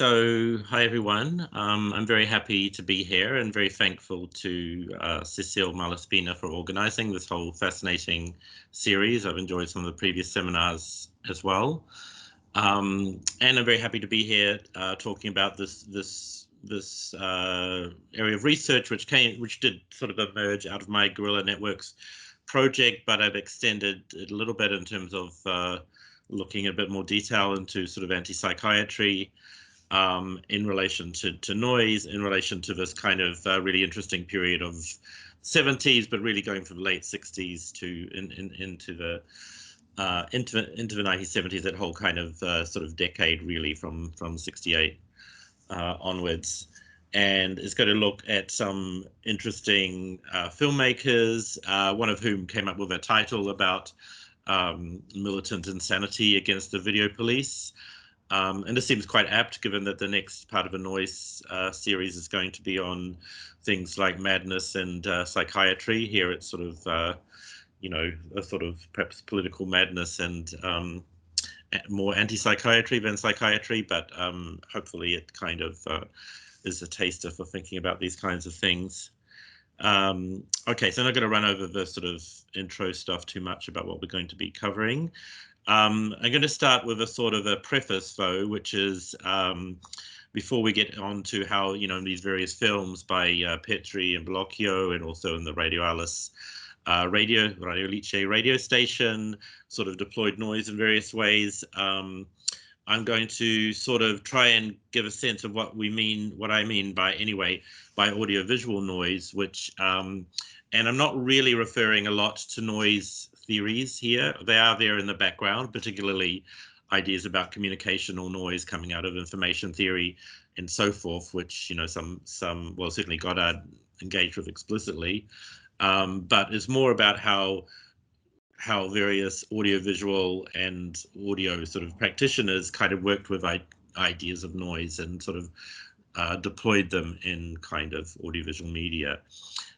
So, hi everyone. I'm very happy to be here and very thankful to Cecile Malaspina for organizing this whole fascinating series. I've enjoyed some of the previous seminars as well. And I'm very happy to be here talking about this area of research which did sort of emerge out of my Guerrilla Networks project, but I've extended it a little bit in terms of looking a bit more detail into sort of anti-psychiatry, in relation to noise, in relation to this kind of really interesting period of 70s, but really going from the late 60s to into the 1970s, that whole kind of sort of decade really from 68 onwards. And it's going to look at some interesting filmmakers, one of whom came up with a title about militant insanity against the video police. And this seems quite apt, given that the next part of a noise series is going to be on things like madness and psychiatry. Here it's sort of, you know, a sort of perhaps political madness and more anti-psychiatry than psychiatry, but hopefully it kind of is a taster for thinking about these kinds of things. Okay, so I'm not going to run over the sort of intro stuff too much about what we're going to be covering. I'm going to start with a sort of a preface, though, which is before we get on to how, you know, in these various films by Petri and Bellocchio, and also in the Radio Alice Radio Lice radio station, sort of deployed noise in various ways. I'm going to sort of try and give a sense of what I mean by audiovisual noise, which, and I'm not really referring a lot to noise theories here. They are there in the background, particularly ideas about communicational noise coming out of information theory and so forth, which, you know, well, certainly Goddard engaged with explicitly, but it's more about how various audiovisual and audio sort of practitioners kind of worked with ideas of noise and sort of deployed them in kind of audiovisual media.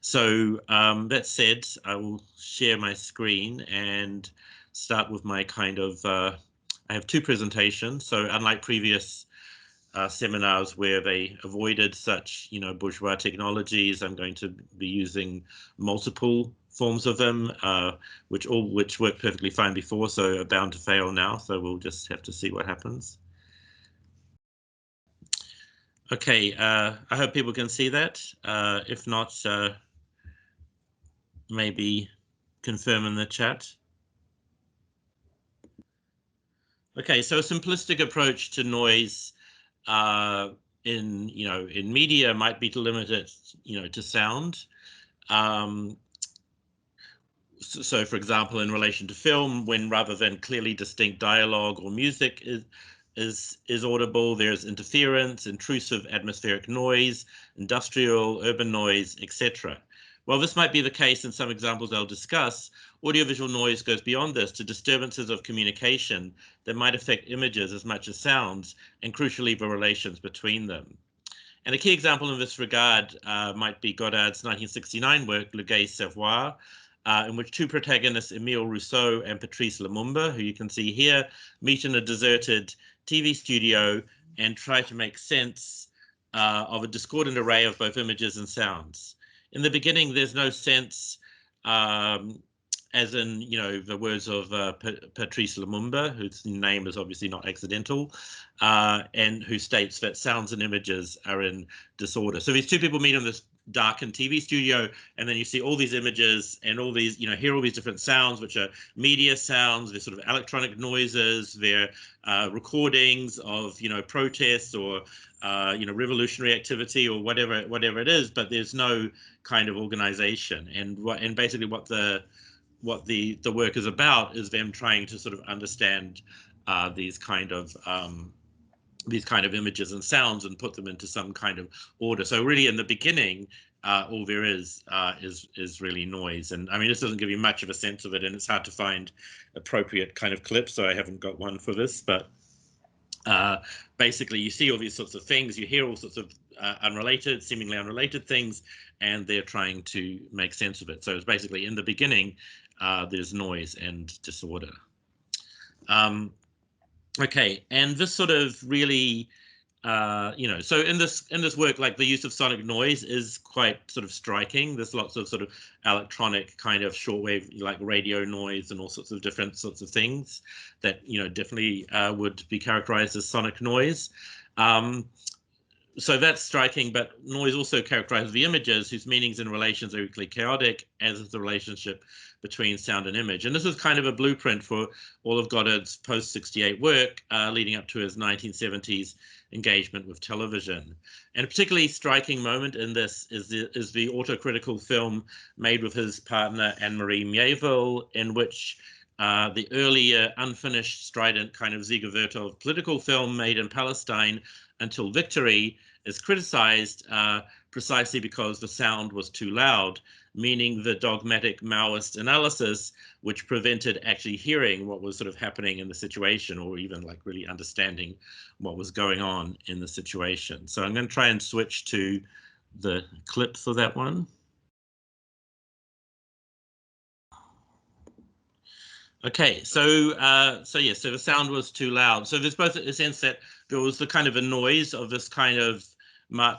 So that said, I will share my screen and start with my kind of, I have two presentations. So unlike previous seminars where they avoided such, you know, bourgeois technologies, I'm going to be using multiple forms of them, which worked perfectly fine before, so are bound to fail now. So we'll just have to see what happens. Okay, I hope people can see that. If not, maybe confirm in the chat. Okay, so a simplistic approach to noise in media might be to limit it, you know, to sound. So for example, in relation to film, when rather than clearly distinct dialogue or music is audible, there's interference, intrusive atmospheric noise, industrial, urban noise, etc. While this might be the case in some examples I'll discuss, audiovisual noise goes beyond this to disturbances of communication that might affect images as much as sounds, and crucially the relations between them. And a key example in this regard might be Godard's 1969 work, Le Gai Savoir, in which two protagonists, Emile Rousseau and Patrice Lumumba, who you can see here, meet in a deserted TV studio and try to make sense of a discordant array of both images and sounds. In the beginning, there's no sense, as in, you know, the words of Patrice Lumumba, whose name is obviously not accidental, and who states that sounds and images are in disorder. So these two people meet in this darkened TV studio, and then you see all these images and all these, you know, hear all these different sounds, which are media sounds, they're sort of electronic noises, they're recordings of, you know, protests or, you know, revolutionary activity or whatever it is, but there's no kind of organization. And basically what the work is about is them trying to sort of understand these kind of images and sounds and put them into some kind of order. So really, in the beginning, all there is really noise. And I mean, this doesn't give you much of a sense of it, and it's hard to find appropriate kind of clips. So I haven't got one for this, but basically, you see all these sorts of things, you hear all sorts of seemingly unrelated things, and they're trying to make sense of it. So it's basically, in the beginning, there's noise and disorder. Okay, and this sort of really you know, so in this work, like the use of sonic noise is quite sort of striking. There's lots of sort of electronic kind of shortwave, like radio noise and all sorts of different sorts of things that, you know, definitely would be characterized as sonic noise. So that's striking, but noise also characterizes the images whose meanings and relations are equally chaotic, as is the relationship between sound and image. And this was kind of a blueprint for all of Goddard's post-68 work, leading up to his 1970s engagement with television. And a particularly striking moment in this is the autocritical film made with his partner Anne-Marie Mieville, in which the earlier unfinished strident kind of Ziga Vertov political film made in Palestine Until Victory is criticized precisely because the sound was too loud, meaning the dogmatic Maoist analysis, which prevented actually hearing what was sort of happening in the situation, or even like really understanding what was going on in the situation. So I'm going to try and switch to the clip for that one. Okay, so the sound was too loud. So there's both a sense that there was the kind of a noise of this kind of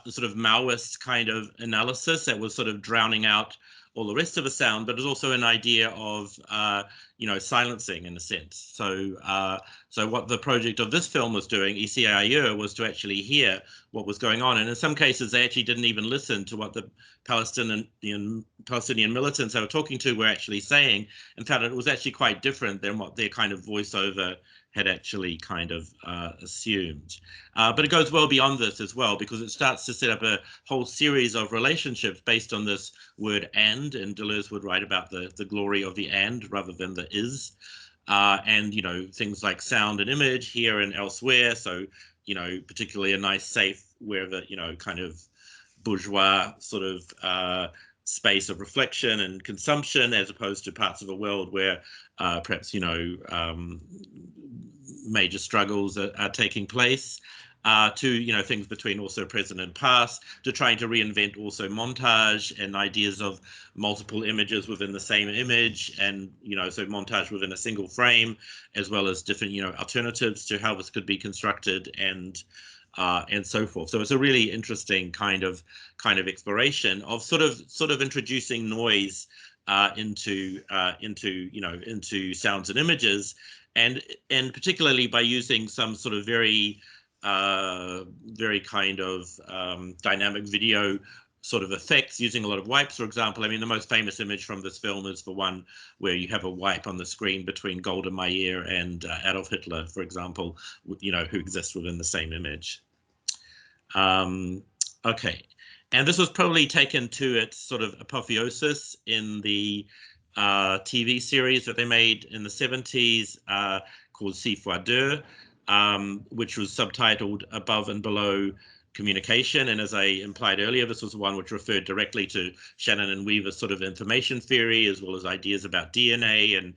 sort of Maoist kind of analysis that was sort of drowning out all the rest of the sound, but there's also an idea of you know, silencing in a sense. So so what the project of this film was doing, ECIE, was to actually hear what was going on, and in some cases they actually didn't even listen to what the Palestinian militants they were talking to were actually saying, and found it was actually quite different than what their kind of voiceover had actually kind of assumed. But it goes well beyond this as well, because it starts to set up a whole series of relationships based on this word and Deleuze would write about the glory of the and rather than the is. And, you know, things like sound and image here and elsewhere. So, you know, particularly a nice safe where the, you know, kind of bourgeois sort of space of reflection and consumption, as opposed to parts of a world where perhaps, you know, major struggles are taking place, to, you know, things between also present and past, to trying to reinvent also montage and ideas of multiple images within the same image, and, you know, so montage within a single frame, as well as different, you know, alternatives to how this could be constructed, and so forth. So it's a really interesting kind of exploration of sort of introducing noise into you know, into sounds and images, and particularly by using some sort of very kind of dynamic video sort of effects, using a lot of wipes, for example. I mean, the most famous image from this film is the one where you have a wipe on the screen between Golda Meir and Adolf Hitler, for example, you know, who exist within the same image. Okay, and this was probably taken to its sort of apotheosis in the TV series that they made in the 70s called Six fois deux, which was subtitled Above and Below Communication. And as I implied earlier, this was the one which referred directly to Shannon and Weaver's sort of information theory, as well as ideas about DNA and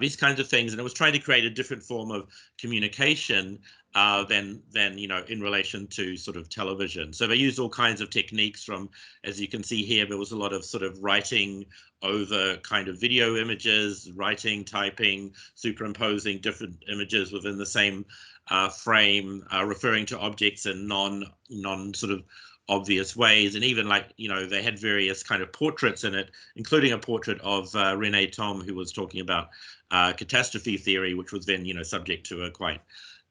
these kinds of things. And it was trying to create a different form of communication than you know, in relation to sort of television. So they used all kinds of techniques from, as you can see here, there was a lot of sort of writing over kind of video images, writing, typing, superimposing different images within the same frame, referring to objects in non sort of obvious ways, and even, like, you know, they had various kind of portraits in it, including a portrait of René Thom, who was talking about catastrophe theory, which was then, you know, subject to a quite,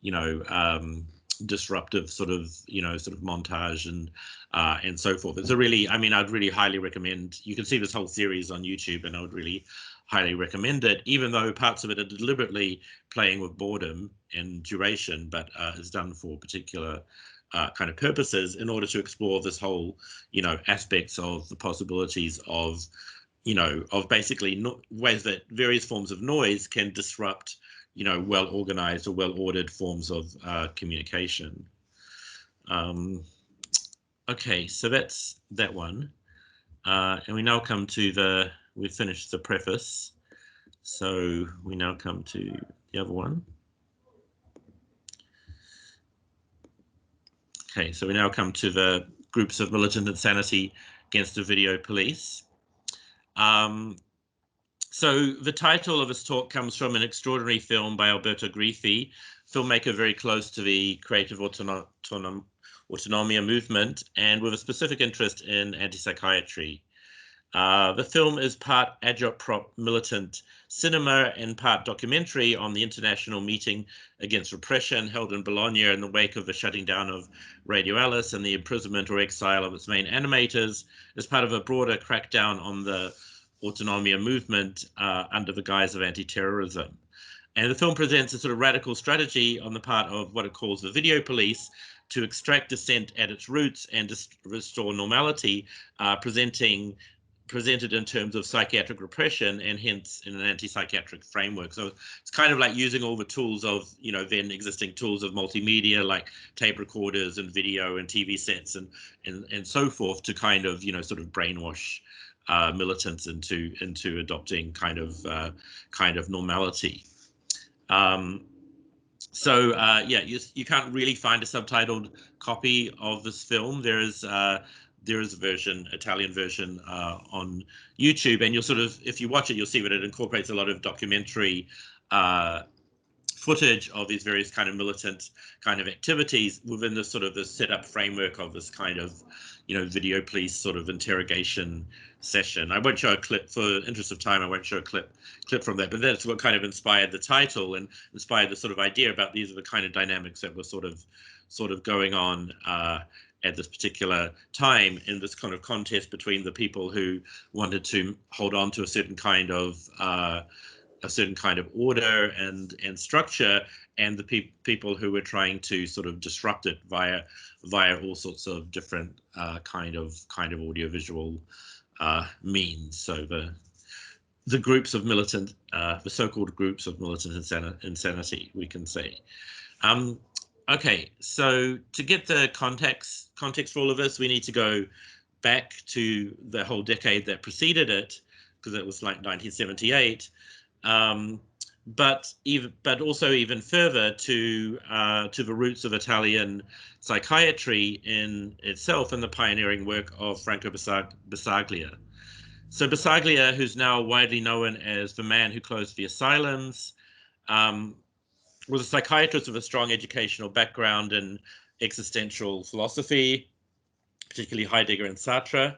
you know, disruptive sort of, you know, sort of montage and so forth. It's a really, I mean, I'd really highly recommend. You can see this whole series on YouTube, and I would really highly recommend it, even though parts of it are deliberately playing with boredom and duration, but is done for particular kind of purposes in order to explore this whole, you know, aspects of the possibilities of, you know, of basically ways that various forms of noise can disrupt, you know, well-organized or well-ordered forms of communication. Okay, so that's that one. And we now come to we've finished the preface. So we now come to the other one. Okay, so we now come to the groups of militant insanity against the video police. So the title of this talk comes from an extraordinary film by Alberto Grifi, filmmaker very close to the creative autonomia movement, and with a specific interest in anti-psychiatry. The film is part agitprop militant cinema and part documentary on the international meeting against repression held in Bologna in the wake of the shutting down of Radio Alice and the imprisonment or exile of its main animators, as part of a broader crackdown on the autonomia movement under the guise of anti-terrorism. And the film presents a sort of radical strategy on the part of what it calls the video police to extract dissent at its roots and restore normality, presented in terms of psychiatric repression and hence in an anti-psychiatric framework. So it's kind of like using all the tools of, then existing tools of multimedia like tape recorders and video and TV sets and so forth to kind of, sort of brainwash militants into adopting kind of normality. You can't really find a subtitled copy of this film. There is a version, Italian version, on YouTube, and you'll sort of, if you watch it, you'll see that it incorporates a lot of documentary footage of these various kind of militant kind of activities within the sort of the setup framework of this kind of, video police sort of interrogation session. I won't show a clip for interest of time. I won't show a clip from that, but that's what kind of inspired the title and inspired the sort of idea about these are the kind of dynamics that were sort of going on at this particular time in this kind of contest between the people who wanted to hold on to a certain kind of order and structure, and the people who were trying to sort of disrupt it via all sorts of different kind of audiovisual means. So the groups of militant, the so-called groups of militant insanity, we can say. Okay, so to get the context for all of this, we need to go back to the whole decade that preceded it, because it was like 1978. But also even further to the roots of Italian psychiatry in itself and the pioneering work of Franco Basaglia. So Basaglia, who's now widely known as the man who closed the asylums, was a psychiatrist with a strong educational background in existential philosophy, particularly Heidegger and Sartre.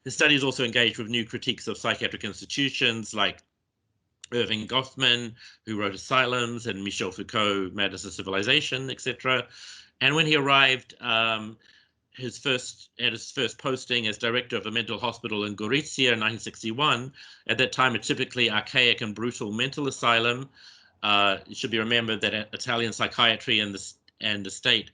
His studies also engaged with new critiques of psychiatric institutions like Irving Goffman, who wrote Asylums, and Michel Foucault, Madness of Civilization, etc. And when he arrived, his first posting as director of a mental hospital in Gorizia in 1961, at that time a typically archaic and brutal mental asylum. It should be remembered that Italian psychiatry and the state,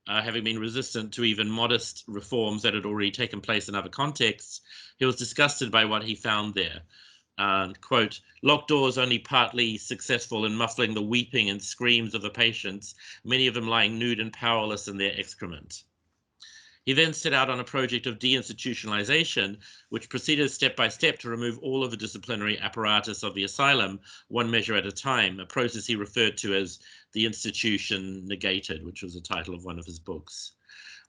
having been resistant to even modest reforms that had already taken place in other contexts, he was disgusted by what he found there. Quote, locked doors only partly successful in muffling the weeping and screams of the patients, many of them lying nude and powerless in their excrement. He then set out on a project of deinstitutionalization, which proceeded step by step to remove all of the disciplinary apparatus of the asylum, one measure at a time, a process he referred to as the institution negated, which was the title of one of his books.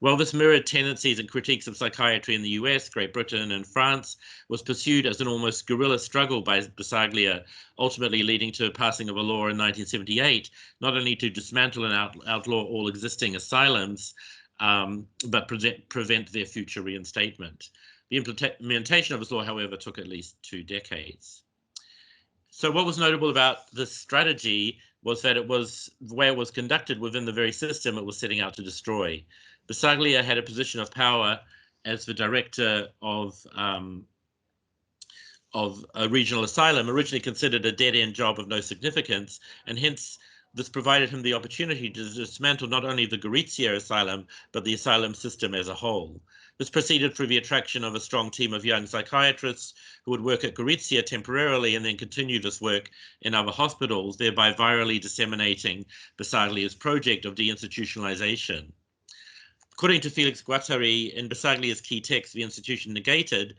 While this mirrored tendencies and critiques of psychiatry in the US, Great Britain, and France, was pursued as an almost guerrilla struggle by Basaglia, ultimately leading to a passing of a law in 1978, not only to dismantle and outlaw all existing asylums, but prevent their future reinstatement. The implementation of this law, however, took at least 2 decades. So what was notable about this strategy was that the way it was conducted within the very system it was setting out to destroy. Basaglia had a position of power as the director of a regional asylum, originally considered a dead-end job of no significance, and hence this provided him the opportunity to dismantle not only the Gorizia asylum, but the asylum system as a whole. This proceeded through the attraction of a strong team of young psychiatrists who would work at Gorizia temporarily and then continue this work in other hospitals, thereby virally disseminating Basaglia's project of deinstitutionalization. According to Felix Guattari, in Basaglia's key text, The Institution Negated,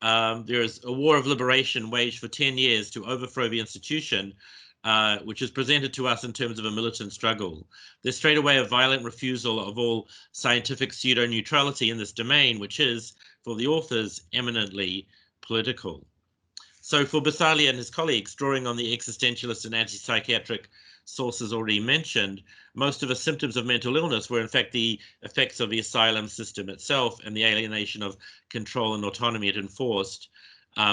there is a war of liberation waged for 10 years to overthrow the institution, which is presented to us in terms of a militant struggle. There's straight away a violent refusal of all scientific pseudo-neutrality in this domain, which is, for the authors, eminently political. So for Basaglia and his colleagues, drawing on the existentialist and anti-psychiatric sources already mentioned, most of the symptoms of mental illness were in fact the effects of the asylum system itself and the alienation of control and autonomy it enforced,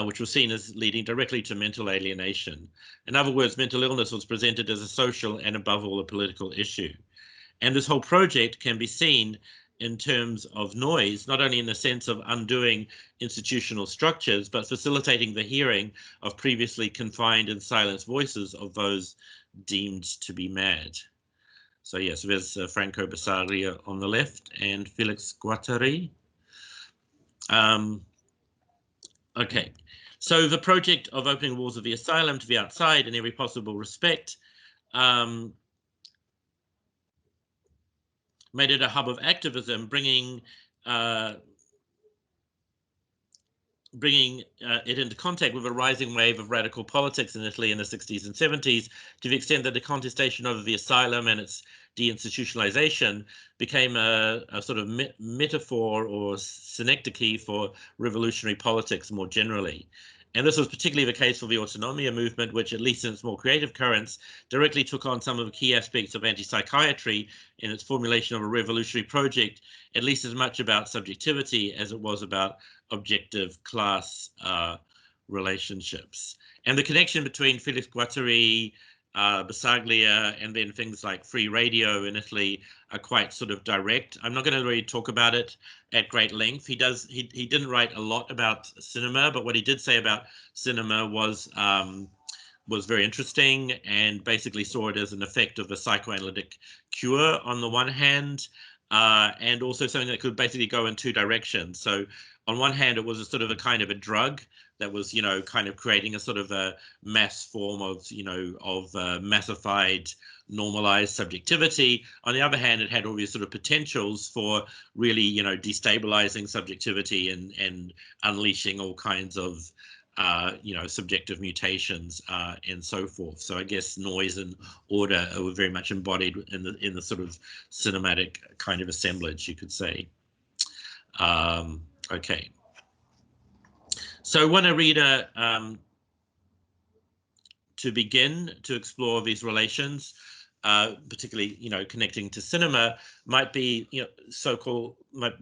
which was seen as leading directly to mental alienation. In other words, mental illness was presented as a social and above all a political issue. And this whole project can be seen in terms of noise, not only in the sense of undoing institutional structures, but facilitating the hearing of previously confined and silenced voices of those deemed to be mad. So yes, there's Franco Basaglia on the left and Felix Guattari. Okay, so the project of opening walls of the asylum to the outside in every possible respect made it a hub of activism, bringing it into contact with a rising wave of radical politics in Italy in the 60s and 70s, to the extent that the contestation over the asylum and its deinstitutionalization became a sort of metaphor or synecdoche for revolutionary politics more generally. And this was particularly the case for the autonomia movement, which, at least in its more creative currents, directly took on some of the key aspects of anti-psychiatry in its formulation of a revolutionary project, at least as much about subjectivity as it was about objective class relationships. And the connection between Felix Guattari, Basaglia, and then things like free radio in Italy are quite sort of direct. I'm not going to really talk about it at great length. He didn't write a lot about cinema, but what he did say about cinema was very interesting, and basically saw it as an effect of the psychoanalytic cure on the one hand, and also something that could basically go in two directions. So on one hand, it was a sort of a kind of a drug that was, kind of creating a sort of a mass form of, massified, normalized subjectivity. On the other hand, it had all these sort of potentials for really, destabilizing subjectivity and unleashing all kinds of, subjective mutations and so forth. So I guess noise and order were very much embodied in the sort of cinematic kind of assemblage, you could say. Okay. So when a reader, to begin to explore these relations, particularly, connecting to cinema, might be, so-called like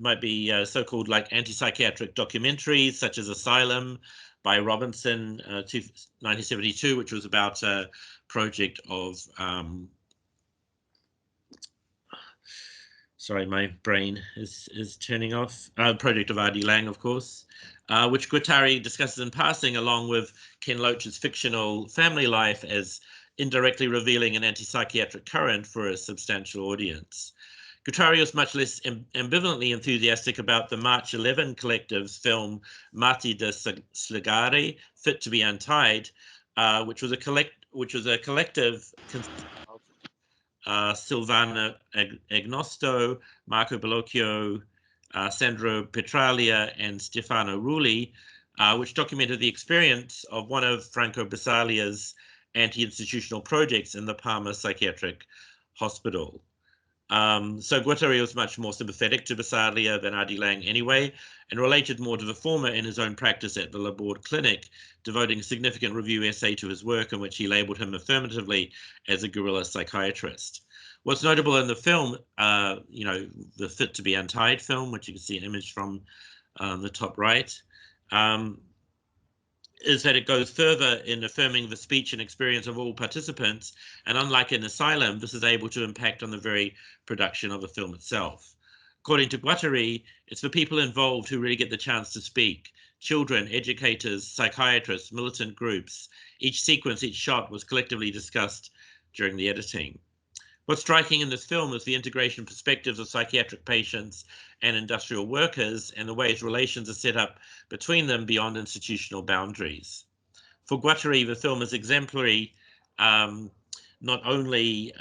anti-psychiatric documentaries, such as Asylum by Robinson, 1972, which was about a project of, sorry, my brain is turning off. Project of R.D. Laing, of course, which Guattari discusses in passing, along with Ken Loach's fictional family life, as indirectly revealing an anti-psychiatric current for a substantial audience. Guattari was much less ambivalently enthusiastic about the March 11 collective's film Matti de Slegare, Fit to be Untied, which was a collective Silvana Agnosto, Marco Bellocchio, Sandro Petralia, and Stefano Rulli, which documented the experience of one of Franco Basaglia's anti-institutional projects in the Parma Psychiatric Hospital. So Guattari was much more sympathetic to Basaglia than R.D. Laing anyway, and related more to the former in his own practice at the Laborde Clinic, devoting a significant review essay to his work in which he labeled him affirmatively as a guerrilla psychiatrist. What's notable in the film, the Fit to be Untied film, which you can see an image from the top right, is that it goes further in affirming the speech and experience of all participants, and unlike in Asylum, this is able to impact on the very production of the film itself. According to Guattari, it's the people involved who really get the chance to speak: children, educators, psychiatrists, militant groups. Each sequence, each shot was collectively discussed during the editing. What's striking in this film is the integration perspectives of psychiatric patients and industrial workers, and the ways relations are set up between them beyond institutional boundaries. For Guattari, the film is exemplary, not only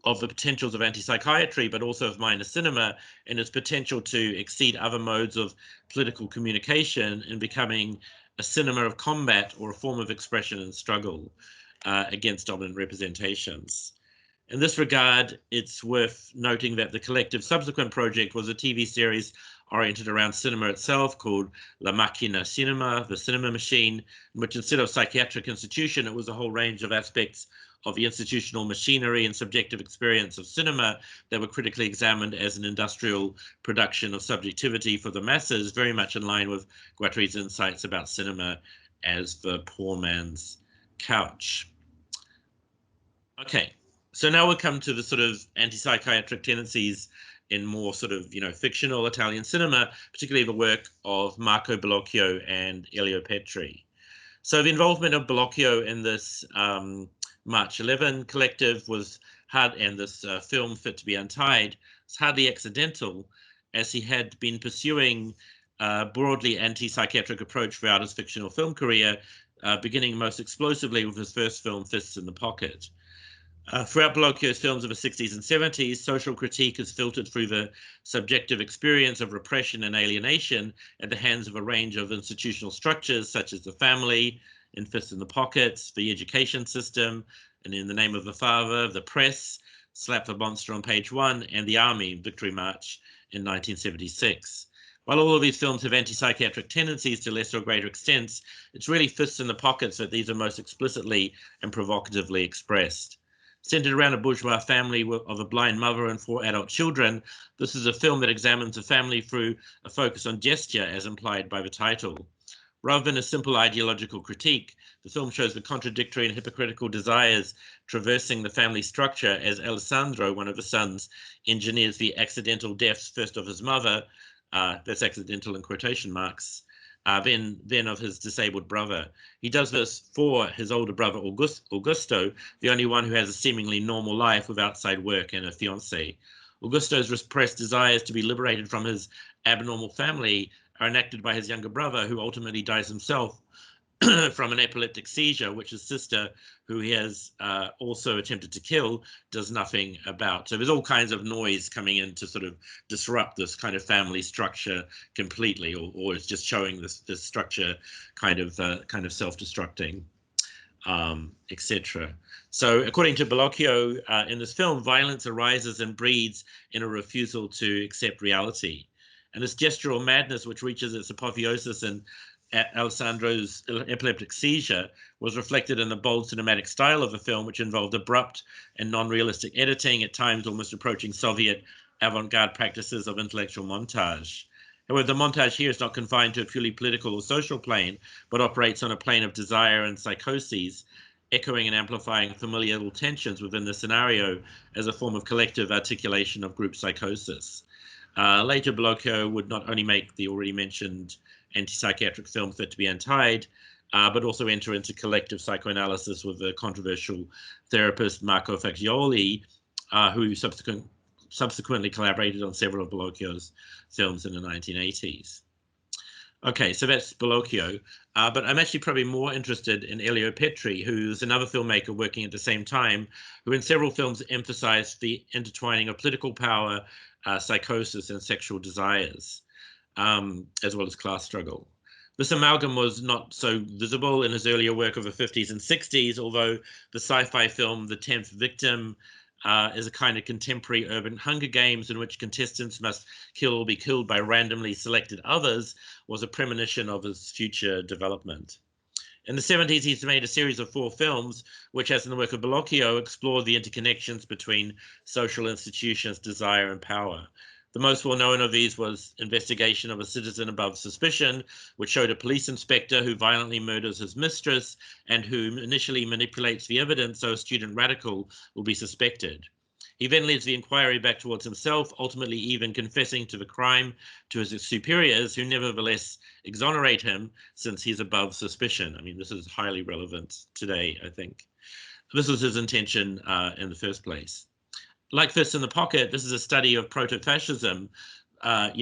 of the potentials of anti-psychiatry, but also of minor cinema and its potential to exceed other modes of political communication in becoming a cinema of combat or a form of expression and struggle against dominant representations. In this regard, it's worth noting that the collective subsequent project was a TV series oriented around cinema itself called La Macchina Cinema, the cinema machine, in which instead of psychiatric institution, it was a whole range of aspects of the institutional machinery and subjective experience of cinema that were critically examined as an industrial production of subjectivity for the masses, very much in line with Guattari's insights about cinema as the poor man's couch. Okay, so now we'll come to the sort of anti-psychiatric tendencies in more sort of, fictional Italian cinema, particularly the work of Marco Bellocchio and Elio Petri. So the involvement of Bellocchio in this March 11 collective was hard, and this film Fit to be Untied, was hardly accidental, as he had been pursuing a broadly anti-psychiatric approach throughout his fictional film career, beginning most explosively with his first film, Fists in the Pocket. Throughout Bellocchio's films of the 60s and 70s, social critique is filtered through the subjective experience of repression and alienation at the hands of a range of institutional structures, such as the family, in Fists in the Pockets, the education system, and In the Name of the Father, the press, Slap the Monster on Page 1, and the Army, Victory March in 1976. While all of these films have anti-psychiatric tendencies to lesser or greater extents, it's really Fists in the Pockets that these are most explicitly and provocatively expressed. Centered around a bourgeois family of a blind mother and 4 adult children, this is a film that examines the family through a focus on gesture, as implied by the title. Rather than a simple ideological critique, the film shows the contradictory and hypocritical desires traversing the family structure as Alessandro, one of the sons, engineers the accidental deaths, first of his mother, that's accidental in quotation marks, then of his disabled brother. He does this for his older brother, Augusto, the only one who has a seemingly normal life with outside work and a fiancée. Augusto's repressed desires to be liberated from his abnormal family are enacted by his younger brother, who ultimately dies himself from an epileptic seizure, which his sister, who he has also attempted to kill, does nothing about. So there's all kinds of noise coming in to sort of disrupt this kind of family structure completely, or it's just showing this structure kind of self-destructing, etc. So according to Bellocchio, in this film, violence arises and breeds in a refusal to accept reality. And this gestural madness, which reaches its apotheosis in Alessandro's epileptic seizure, was reflected in the bold cinematic style of the film, which involved abrupt and non-realistic editing, at times almost approaching Soviet avant-garde practices of intellectual montage. However, the montage here is not confined to a purely political or social plane, but operates on a plane of desire and psychoses, echoing and amplifying familial tensions within the scenario as a form of collective articulation of group psychosis. Later, Bellocchio would not only make the already mentioned anti-psychiatric film Fit to be Untied, but also enter into collective psychoanalysis with the controversial therapist Marco Faccioli, who subsequently collaborated on several of Bellocchio's films in the 1980s. Okay, so that's Bellocchio, but I'm actually probably more interested in Elio Petri, who's another filmmaker working at the same time, who in several films emphasized the intertwining of political power, psychosis, and sexual desires, as well as class struggle. This amalgam was not so visible in his earlier work of the 50s and 60s, although the sci-fi film The 10th Victim is a kind of contemporary urban Hunger Games in which contestants must kill or be killed by randomly selected others, was a premonition of his future development. In the 70s, he's made a series of 4 films, which, as in the work of Bellocchio, explored the interconnections between social institutions, desire, and power. The most well-known of these was Investigation of a Citizen Above Suspicion, which showed a police inspector who violently murders his mistress and who initially manipulates the evidence so a student radical will be suspected. He then leads the inquiry back towards himself, ultimately even confessing to the crime to his superiors, who nevertheless exonerate him since he's above suspicion. I mean, this is highly relevant today, I think. This was his intention in the first place. Like Fists in the Pocket, this is a study of proto-fascism, but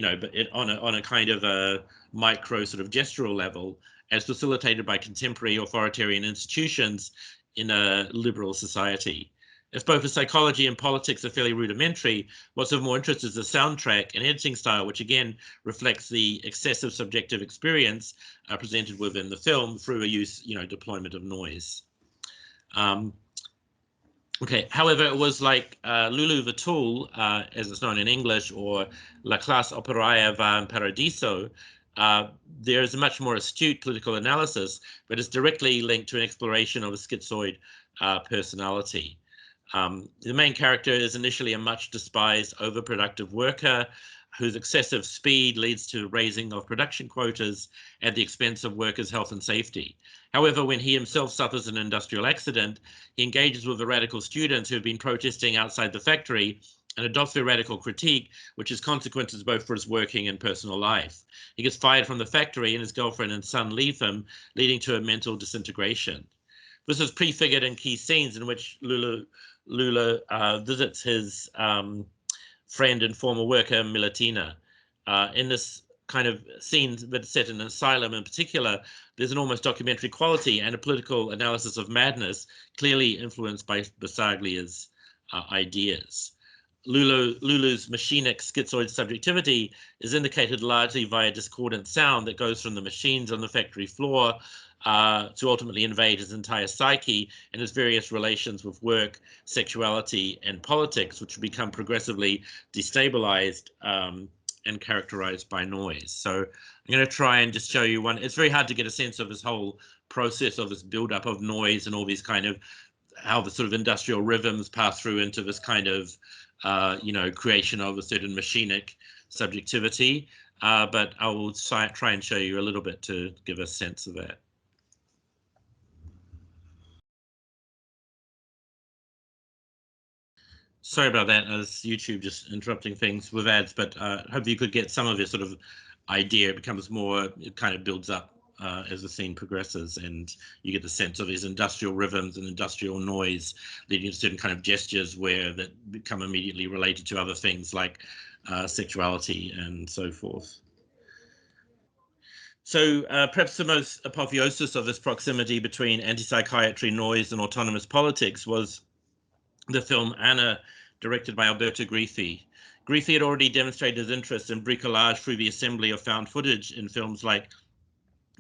on a kind of a micro sort of gestural level, as facilitated by contemporary authoritarian institutions in a liberal society. If both the psychology and politics are fairly rudimentary, what's of more interest is the soundtrack and editing style, which again reflects the excessive subjective experience presented within the film through a deployment of noise. Okay, however, it was like Lulu the Tool, as it's known in English, or La Classe Operaia va in Paradiso. There's a much more astute political analysis, but it's directly linked to an exploration of a schizoid personality. The main character is initially a much despised, overproductive worker whose excessive speed leads to raising of production quotas at the expense of workers' health and safety. However, when he himself suffers an industrial accident, he engages with the radical students who have been protesting outside the factory and adopts their radical critique, which has consequences both for his working and personal life. He gets fired from the factory and his girlfriend and son leave him, leading to a mental disintegration. This is prefigured in key scenes in which Lula visits his friend and former worker, Militant. In this kind of scene that's set in an asylum in particular, there's an almost documentary quality and a political analysis of madness, clearly influenced by Bassaglia's ideas. Lulu's machinic schizoid subjectivity is indicated largely via discordant sound that goes from the machines on the factory floor to ultimately invade his entire psyche and his various relations with work, sexuality, and politics, which become progressively destabilized and characterized by noise. So I'm going to try and just show you one. It's very hard to get a sense of this whole process of this buildup of noise and all these kind of how the sort of industrial rhythms pass through into this kind of creation of a certain machinic subjectivity. But I will try and show you a little bit to give a sense of that. Sorry about that, as YouTube just interrupting things with ads, but hope you could get some of your sort of idea. It becomes more, it kind of builds up as the scene progresses, and you get the sense of these industrial rhythms and industrial noise leading to certain kind of gestures that become immediately related to other things like sexuality and so forth. So perhaps the most apotheosis of this proximity between anti-psychiatry, noise, and autonomous politics was the film Anna, directed by Alberto Grifi. Grifi had already demonstrated his interest in bricolage through the assembly of found footage in films like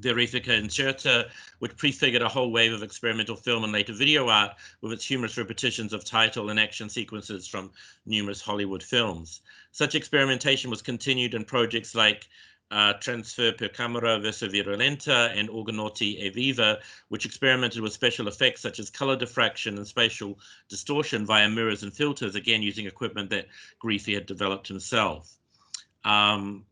Verifica Incerta, which prefigured a whole wave of experimental film and later video art with its humorous repetitions of title and action sequences from numerous Hollywood films. Such experimentation was continued in projects like Transfer per Camera verso Virulenta and Orgonauti evviva, which experimented with special effects such as color diffraction and spatial distortion via mirrors and filters, again using equipment that Grifi had developed himself. And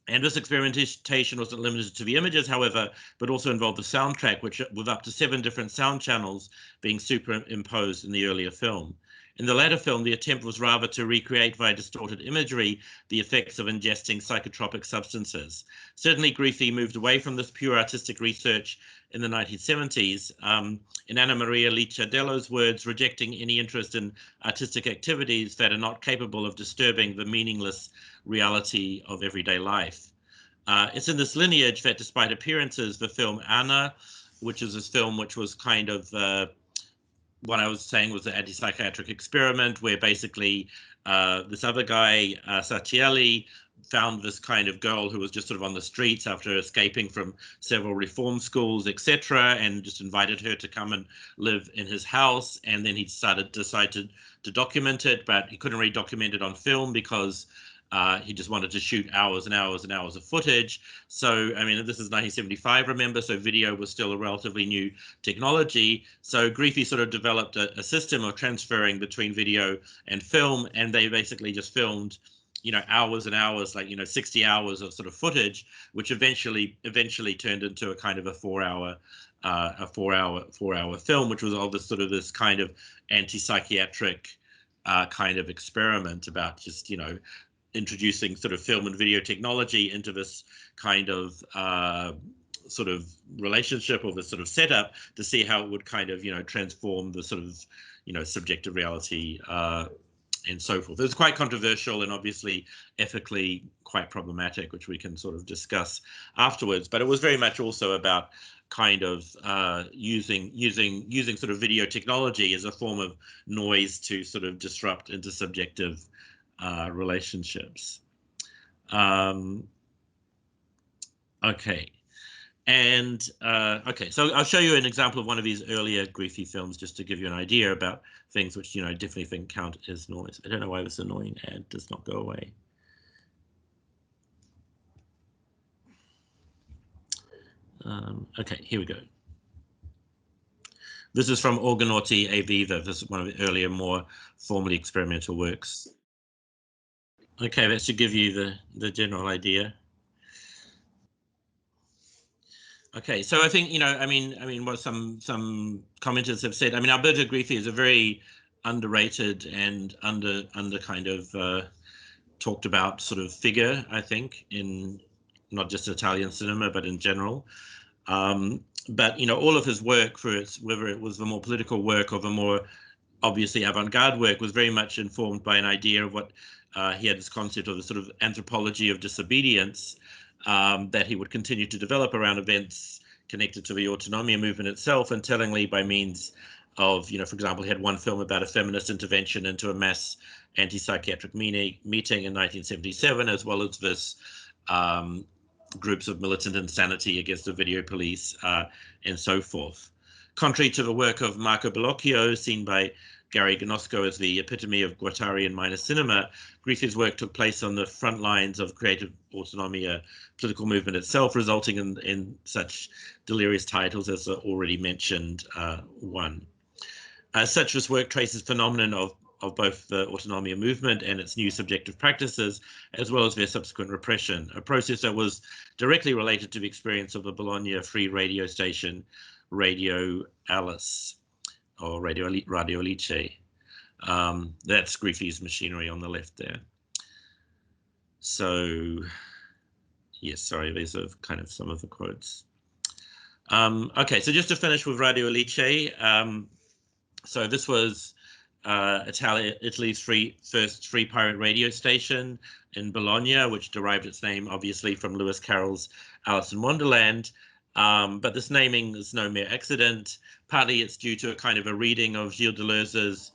this experimentation wasn't limited to the images, however, but also involved the soundtrack, which with up to 7 different sound channels being superimposed in the earlier film. In the latter film, the attempt was rather to recreate via distorted imagery the effects of ingesting psychotropic substances. Certainly, Grifi moved away from this pure artistic research in the 1970s. In Anna Maria Licciardello's words, rejecting any interest in artistic activities that are not capable of disturbing the meaningless reality of everyday life. It's in this lineage that, despite appearances, the film Anna, which is this film which was kind of what I was saying was the anti-psychiatric experiment, where basically this other guy, Sarchielli, found this kind of girl who was just sort of on the streets after escaping from several reform schools, etc., and just invited her to come and live in his house. And then he decided to document it, but he couldn't really document it on film because he just wanted to shoot hours and hours and hours of footage. So, I mean, this is 1975, remember, so video was still a relatively new technology. So Grifi sort of developed a system of transferring between video and film, and they basically just filmed, hours and hours, like, 60 hours of sort of footage, which eventually turned into a kind of a 4-hour film, which was all this sort of this kind of anti-psychiatric kind of experiment about just, introducing sort of film and video technology into this kind of sort of relationship or this sort of setup to see how it would kind of, transform the sort of, subjective reality and so forth. It was quite controversial and obviously ethically quite problematic, which we can sort of discuss afterwards. But it was very much also about kind of using sort of video technology as a form of noise to sort of disrupt intersubjective relationships. Okay. And okay, so I'll show you an example of one of these earlier Grifi films just to give you an idea about things which, I definitely think count as noise. I don't know why this annoying ad does not go away. Okay, here we go. This is from Orgonauti, Evviva. This is one of the earlier, more formally experimental works. Okay, that should give you the general idea. Okay, so I think, I mean, what some commenters have said. I mean, Alberto Grifi is a very underrated and under kind of talked about sort of figure, I think, in not just Italian cinema, but in general. But all of his work, whether it was the more political work or the more obviously avant-garde work, was very much informed by an idea of what he had this concept of the sort of anthropology of disobedience that he would continue to develop around events connected to the autonomia movement itself, and tellingly by means of, for example, he had one film about a feminist intervention into a mass anti-psychiatric meeting in 1977, as well as this groups of militant insanity against the video police and so forth. Contrary to the work of Marco Bellocchio, seen by Gary Gnosco as the epitome of Guattarian minor cinema, Grifi's work took place on the front lines of creative autonomia political movement itself, resulting in such delirious titles as the already mentioned one. As such, this work traces phenomenon of both the autonomia movement and its new subjective practices, as well as their subsequent repression, a process that was directly related to the experience of the Bologna free radio station, Radio Alice, or Radio Alice. That's Grifi's machinery on the left there. So, yes, sorry, these are kind of some of the quotes. Okay, so just to finish with Radio Alice, so this was Italy's first free pirate radio station in Bologna, which derived its name obviously from Lewis Carroll's Alice in Wonderland. But this naming is no mere accident. Partly it's due to a kind of a reading of Gilles Deleuze's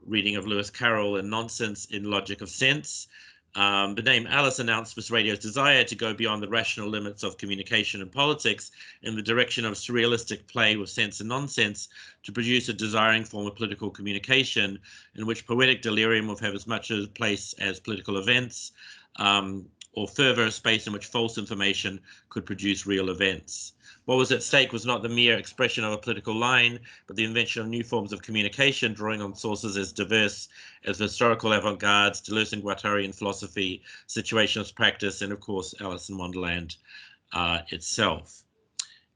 reading of Lewis Carroll in Nonsense in Logic of Sense. The name Alice announced this radio's desire to go beyond the rational limits of communication and politics in the direction of surrealistic play with sense and nonsense to produce a desiring form of political communication in which poetic delirium will have as much a place as political events, or further, a space in which false information could produce real events. What was at stake was not the mere expression of a political line, but the invention of new forms of communication, drawing on sources as diverse as the historical avant-gardes, Deleuze and Guattarian philosophy, situationist practice, and of course, Alice in Wonderland itself.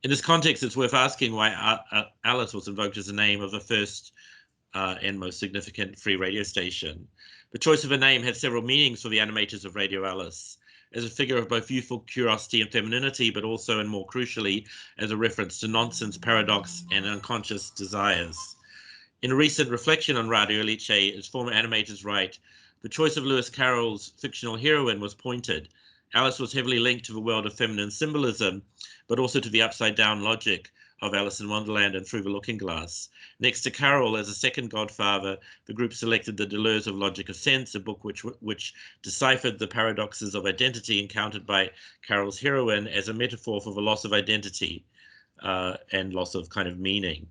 In this context, it's worth asking why Alice was invoked as the name of the first and most significant free radio station. The choice of a name had several meanings for the animators of Radio Alice, as a figure of both youthful curiosity and femininity, but also, and more crucially, as a reference to nonsense, paradox, and unconscious desires. In a recent reflection on Radio Alice, as former animators write, the choice of Lewis Carroll's fictional heroine was pointed. Alice was heavily linked to the world of feminine symbolism, but also to the upside-down logic of Alice in Wonderland and Through the Looking Glass. Next to Carroll, as a second godfather, the group selected the Deleuze of Logic of Sense, a book which deciphered the paradoxes of identity encountered by Carroll's heroine as a metaphor for the loss of identity and loss of kind of meaning.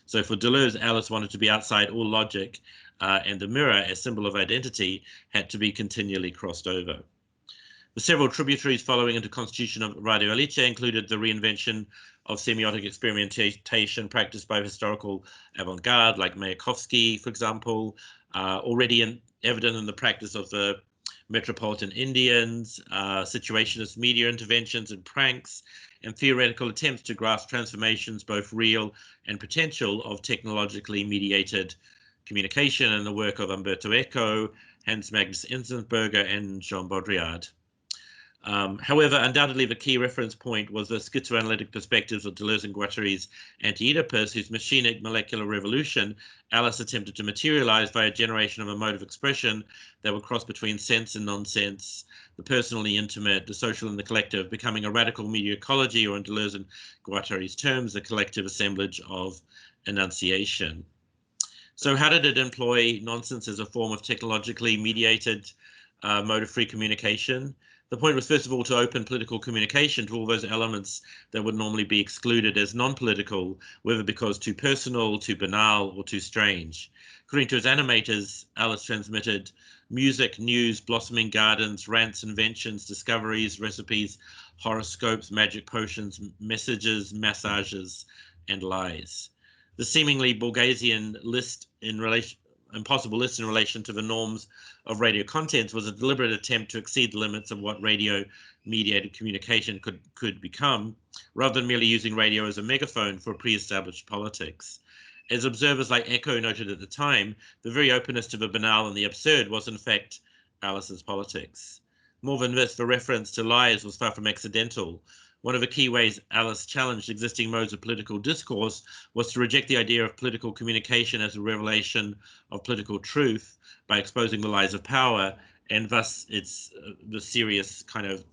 So for Deleuze, Alice wanted to be outside all logic, and the mirror, as symbol of identity, had to be continually crossed over. The several tributaries following into constitution of Radio Alice included the reinvention of semiotic experimentation practiced by historical avant-garde like Mayakovsky, for example, already evident in the practice of the Metropolitan Indians, situationist media interventions and pranks, and theoretical attempts to grasp transformations, both real and potential, of technologically mediated communication in the work of Umberto Eco, Hans Magnus Enzensberger, and Jean Baudrillard. However, undoubtedly the key reference point was the schizoanalytic perspectives of Deleuze and Guattari's Anti-Oedipus, whose machinic molecular revolution Alice attempted to materialize via generation of a mode of expression that would cross between sense and nonsense, the personal and the intimate, the social and the collective, becoming a radical media ecology, or in Deleuze and Guattari's terms, a collective assemblage of enunciation. So how did it employ nonsense as a form of technologically mediated mode of free communication? The point was, first of all, to open political communication to all those elements that would normally be excluded as non-political, whether because too personal, too banal, or too strange. According to his animators, Alice transmitted music, news, blossoming gardens, rants, inventions, discoveries, recipes, horoscopes, magic potions, messages, massages, and lies. The seemingly Borgesian list in relation, impossible list in relation to the norms of radio contents was a deliberate attempt to exceed the limits of what radio-mediated communication could become, rather than merely using radio as a megaphone for pre-established politics. As observers like Echo noted at the time, the very openness to the banal and the absurd was in fact Alice's politics. More than this, the reference to lies was far from accidental. One of the key ways Alice challenged existing modes of political discourse was to reject the idea of political communication as a revelation of political truth by exposing the lies of power, and thus it's the serious kind of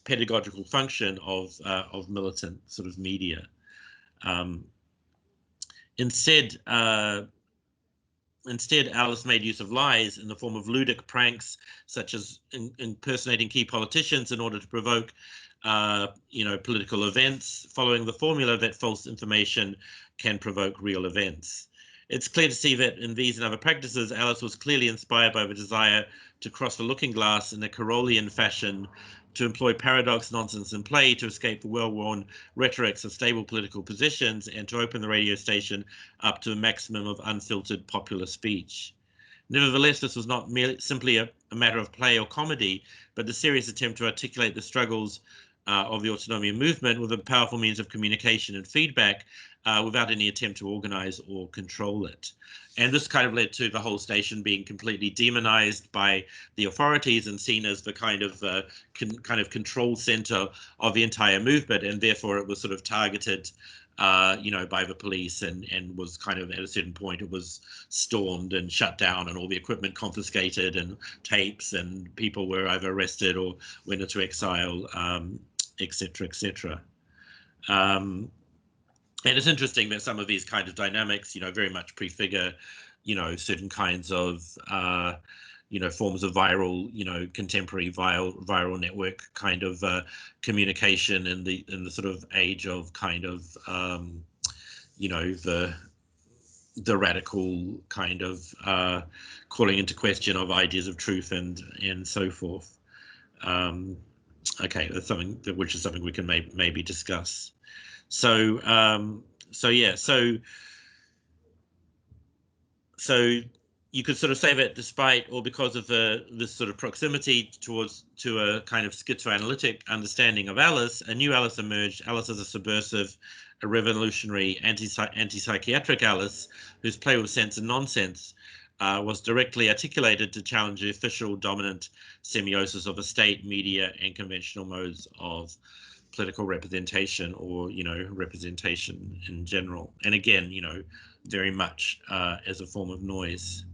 pedagogical function of militant sort of media. Instead, Alice made use of lies in the form of ludic pranks, such as impersonating key politicians in order to provoke political events, following the formula that false information can provoke real events. It's clear to see that in these and other practices, Alice was clearly inspired by the desire to cross the looking glass in a Carolian fashion, to employ paradox, nonsense, and play to escape the well-worn rhetorics of stable political positions, and to open the radio station up to a maximum of unfiltered popular speech. Nevertheless, this was not merely simply a matter of play or comedy, but a serious attempt to articulate the struggles of the autonomia movement with a powerful means of communication and feedback without any attempt to organize or control it. And this kind of led to the whole station being completely demonized by the authorities and seen as the kind of control center of the entire movement, and therefore it was sort of targeted by the police, and was kind of, at a certain point, it was stormed and shut down and all the equipment confiscated and tapes, and people were either arrested or went into exile, etc., etc. And it's interesting that some of these kind of dynamics, very much prefigure, certain kinds of, forms of viral, contemporary viral network kind of communication in the sort of age of kind of, the radical kind of calling into question of ideas of truth and so forth. Okay, that's something which is something we can maybe discuss. So you could sort of say that despite or because of this sort of proximity to a kind of schizoanalytic understanding of Alice, a new Alice emerged. Alice as a subversive, a revolutionary, anti-psychiatric Alice, whose play with sense and nonsense was directly articulated to challenge the official dominant semiosis of a state, media, and conventional modes of political representation, or representation in general, and again very much as a form of noise.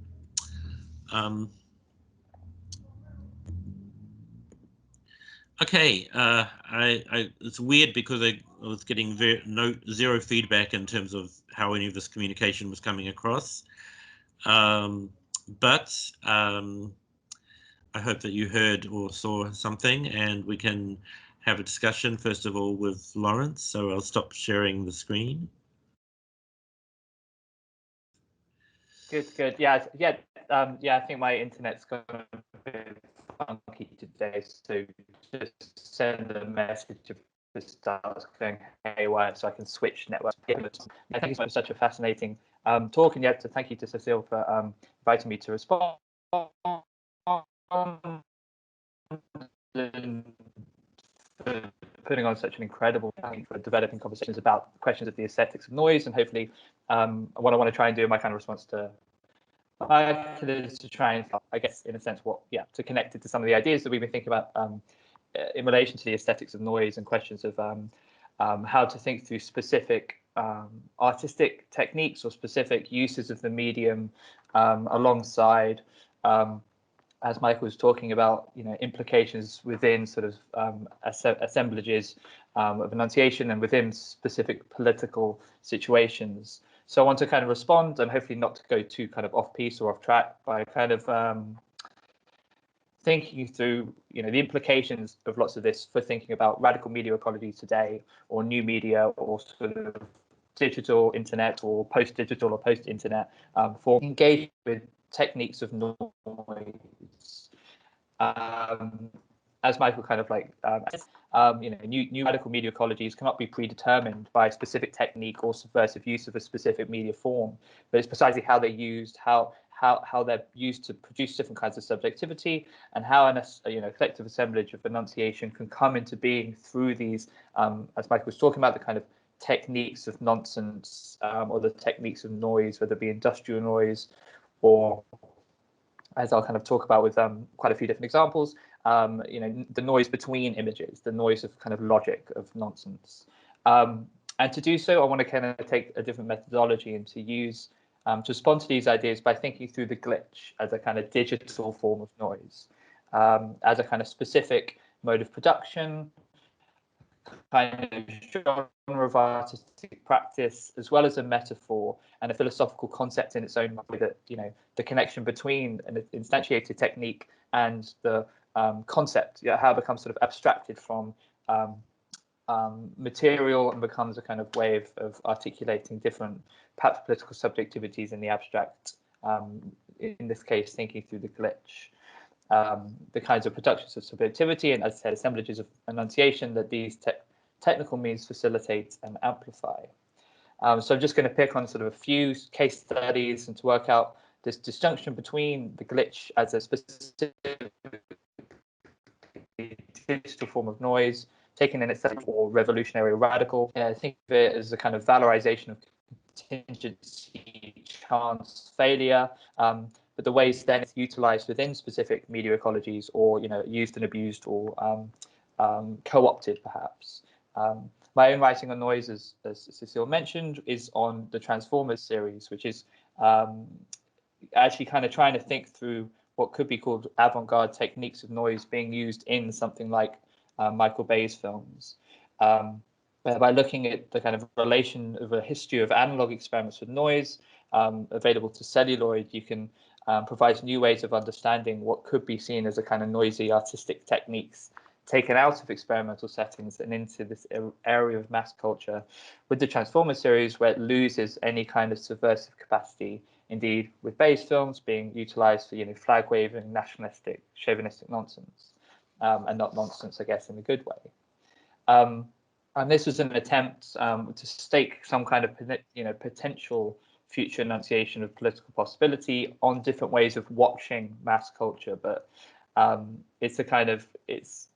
Okay, it's weird because I was getting zero feedback in terms of how any of this communication was coming across, but I hope that you heard or saw something, and we can have a discussion, first of all, with Laurence. So I'll stop sharing the screen. Good. Yeah. I think my internet's gone a bit funky today, so just send a message if it starts going haywire so I can switch networks. Thank you for such a fascinating talk, and to thank you to Cecile for inviting me to respond. Putting on such an incredible thing for developing conversations about questions of the aesthetics of noise, and hopefully what I want to try and do in my kind of response to is to try and, I guess, in a sense, to connect it to some of the ideas that we've been thinking about in relation to the aesthetics of noise, and questions of how to think through specific artistic techniques or specific uses of the medium alongside, as Michael was talking about, implications within sort of assemblages of enunciation and within specific political situations. So I want to kind of respond, and hopefully not to go too kind of off piece or off track, by kind of thinking through, the implications of lots of this for thinking about radical media ecology today, or new media, or sort of digital internet, or post-digital or post-internet, for engaging with techniques of noise. as Michael kind of like new radical media ecologies cannot be predetermined by a specific technique or subversive use of a specific media form, but it's precisely how they're used, how they're used to produce different kinds of subjectivity, and how a collective assemblage of enunciation can come into being through these, as Michael was talking about, the kind of techniques of nonsense or the techniques of noise, whether it be industrial noise or, as I'll kind of talk about with quite a few different examples, the noise between images, the noise of kind of logic of nonsense. And to do so, I want to kind of take a different methodology and to use to respond to these ideas by thinking through the glitch as a kind of digital form of noise, as a kind of specific mode of production, kind of genre of artistic practice, as well as a metaphor and a philosophical concept in its own way, that the connection between an instantiated technique and the concept, how it becomes sort of abstracted from material and becomes a kind of way of articulating different, perhaps political subjectivities in the abstract, in this case thinking through the glitch. The kinds of productions of subjectivity and, as I said, assemblages of enunciation that these technical means facilitate and amplify. So I'm just going to pick on sort of a few case studies and to work out this disjunction between the glitch as a specific digital form of noise, taken in itself or revolutionary or radical. I think of it as a kind of valorization of contingency, chance, failure, but the ways then it's utilized within specific media ecologies, or used and abused, or co-opted perhaps. My own writing on noise, as Cecile mentioned, is on the Transformers series, which is actually kind of trying to think through what could be called avant-garde techniques of noise being used in something like Michael Bay's films. By looking at the kind of relation of a history of analog experiments with noise available to celluloid, you can provide new ways of understanding what could be seen as a kind of noisy artistic techniques taken out of experimental settings and into this area of mass culture with the Transformers series, where it loses any kind of subversive capacity. Indeed, with Bay's films being utilized for flag-waving, nationalistic, chauvinistic nonsense, and not nonsense, I guess, in a good way. And this was an attempt to stake some kind of potential future enunciation of political possibility on different ways of watching mass culture, but it's a kind of it's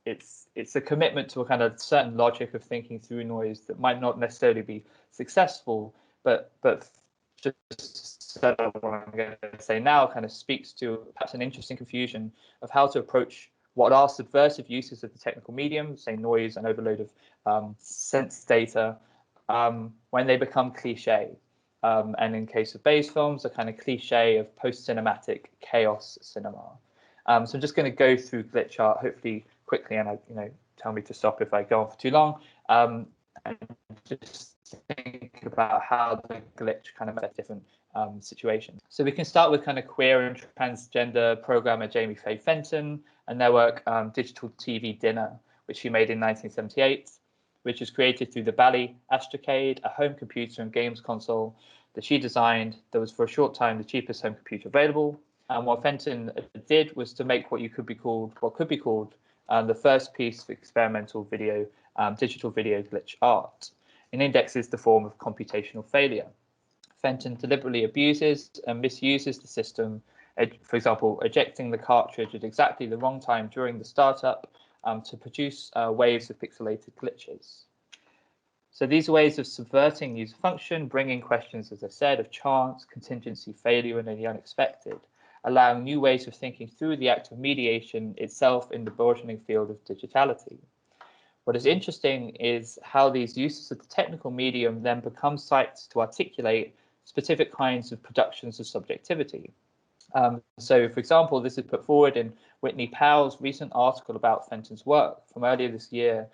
a commitment to a kind of certain logic of thinking through noise that might not necessarily be successful, but just what I'm going to say now kind of speaks to perhaps an interesting confusion of how to approach what are subversive uses of the technical medium, say noise and overload of sense data, when they become cliche. And in case of Bay's films, a kind of cliche of post-cinematic chaos cinema. So I'm just going to go through glitch art, hopefully quickly, and tell me to stop if I go on for too long. And just think about how the glitch kind of affects different situations. So we can start with kind of queer and transgender programmer Jamie Faye Fenton and their work Digital TV Dinner, which she made in 1978, which was created through the Bally Astrocade, a home computer and games console that she designed that was for a short time the cheapest home computer available. And what Fenton did was to make what could be called the first piece of experimental video, digital video glitch art, and indexes the form of computational failure. Fenton deliberately abuses and misuses the system, for example, ejecting the cartridge at exactly the wrong time during the startup to produce waves of pixelated glitches. So these ways of subverting user function, bringing questions, as I said, of chance, contingency, failure, and the unexpected, allowing new ways of thinking through the act of mediation itself in the burgeoning field of digitality. What is interesting is how these uses of the technical medium then become sites to articulate specific kinds of productions of subjectivity. So, for example, this is put forward in Whitney Powell's recent article about Fenton's work from earlier this year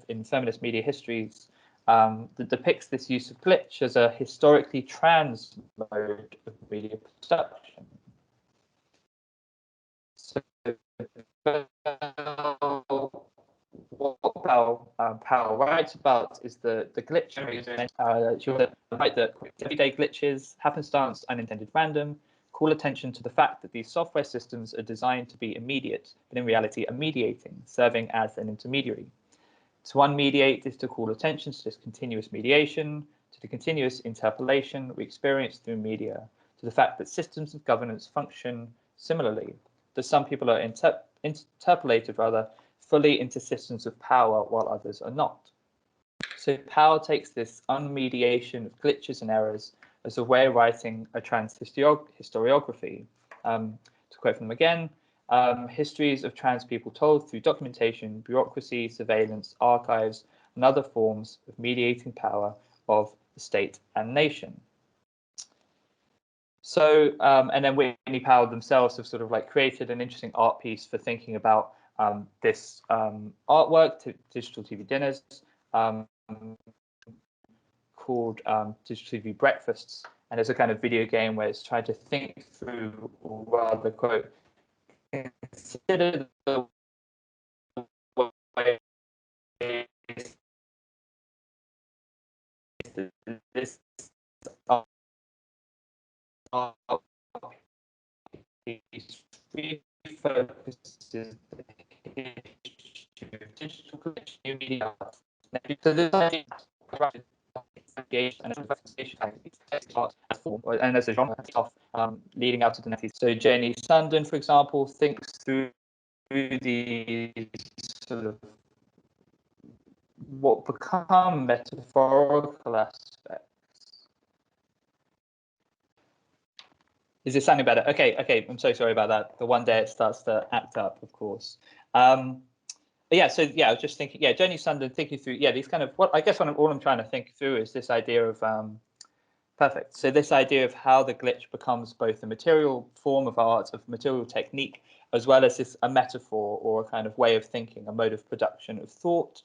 in Feminist Media Histories, that depicts this use of glitch as a historically trans mode of media production. So, what Powell writes about is the glitch. She'll write that everyday glitches, happenstance, unintended random, call attention to the fact that these software systems are designed to be immediate, but in reality are mediating, serving as an intermediary. To unmediate is to call attention to this continuous mediation, to the continuous interpolation we experience through media, to the fact that systems of governance function similarly, that some people are interpolated fully into systems of power while others are not. So power takes this unmediation of glitches and errors as a way of writing a trans historiography. To quote from them again, histories of trans people told through documentation, bureaucracy, surveillance, archives, and other forms of mediating power of the state and nation. So, and then Whitney Powell themselves have sort of like created an interesting art piece for thinking about this artwork, digital TV dinners, called Digital TV Breakfasts. And there's a kind of video game where it's trying to think through, or rather, quote, consider the way this art piece refocuses the history of digital collection, new media. So this idea and as a genre of leading out to the 90s. So Jenny Sundin, for example, thinks through these sort of what become metaphorical aspects. Is this sounding better? Okay, I'm so sorry about that. The one day it starts to act up, of course. Yeah, so yeah, I was just thinking, yeah, Jenny Sundin thinking through, yeah, these kind of, what I guess all I'm trying to think through is this idea of, perfect. So this idea of how the glitch becomes both a material form of art, of material technique, as well as a metaphor or a kind of way of thinking, a mode of production of thought.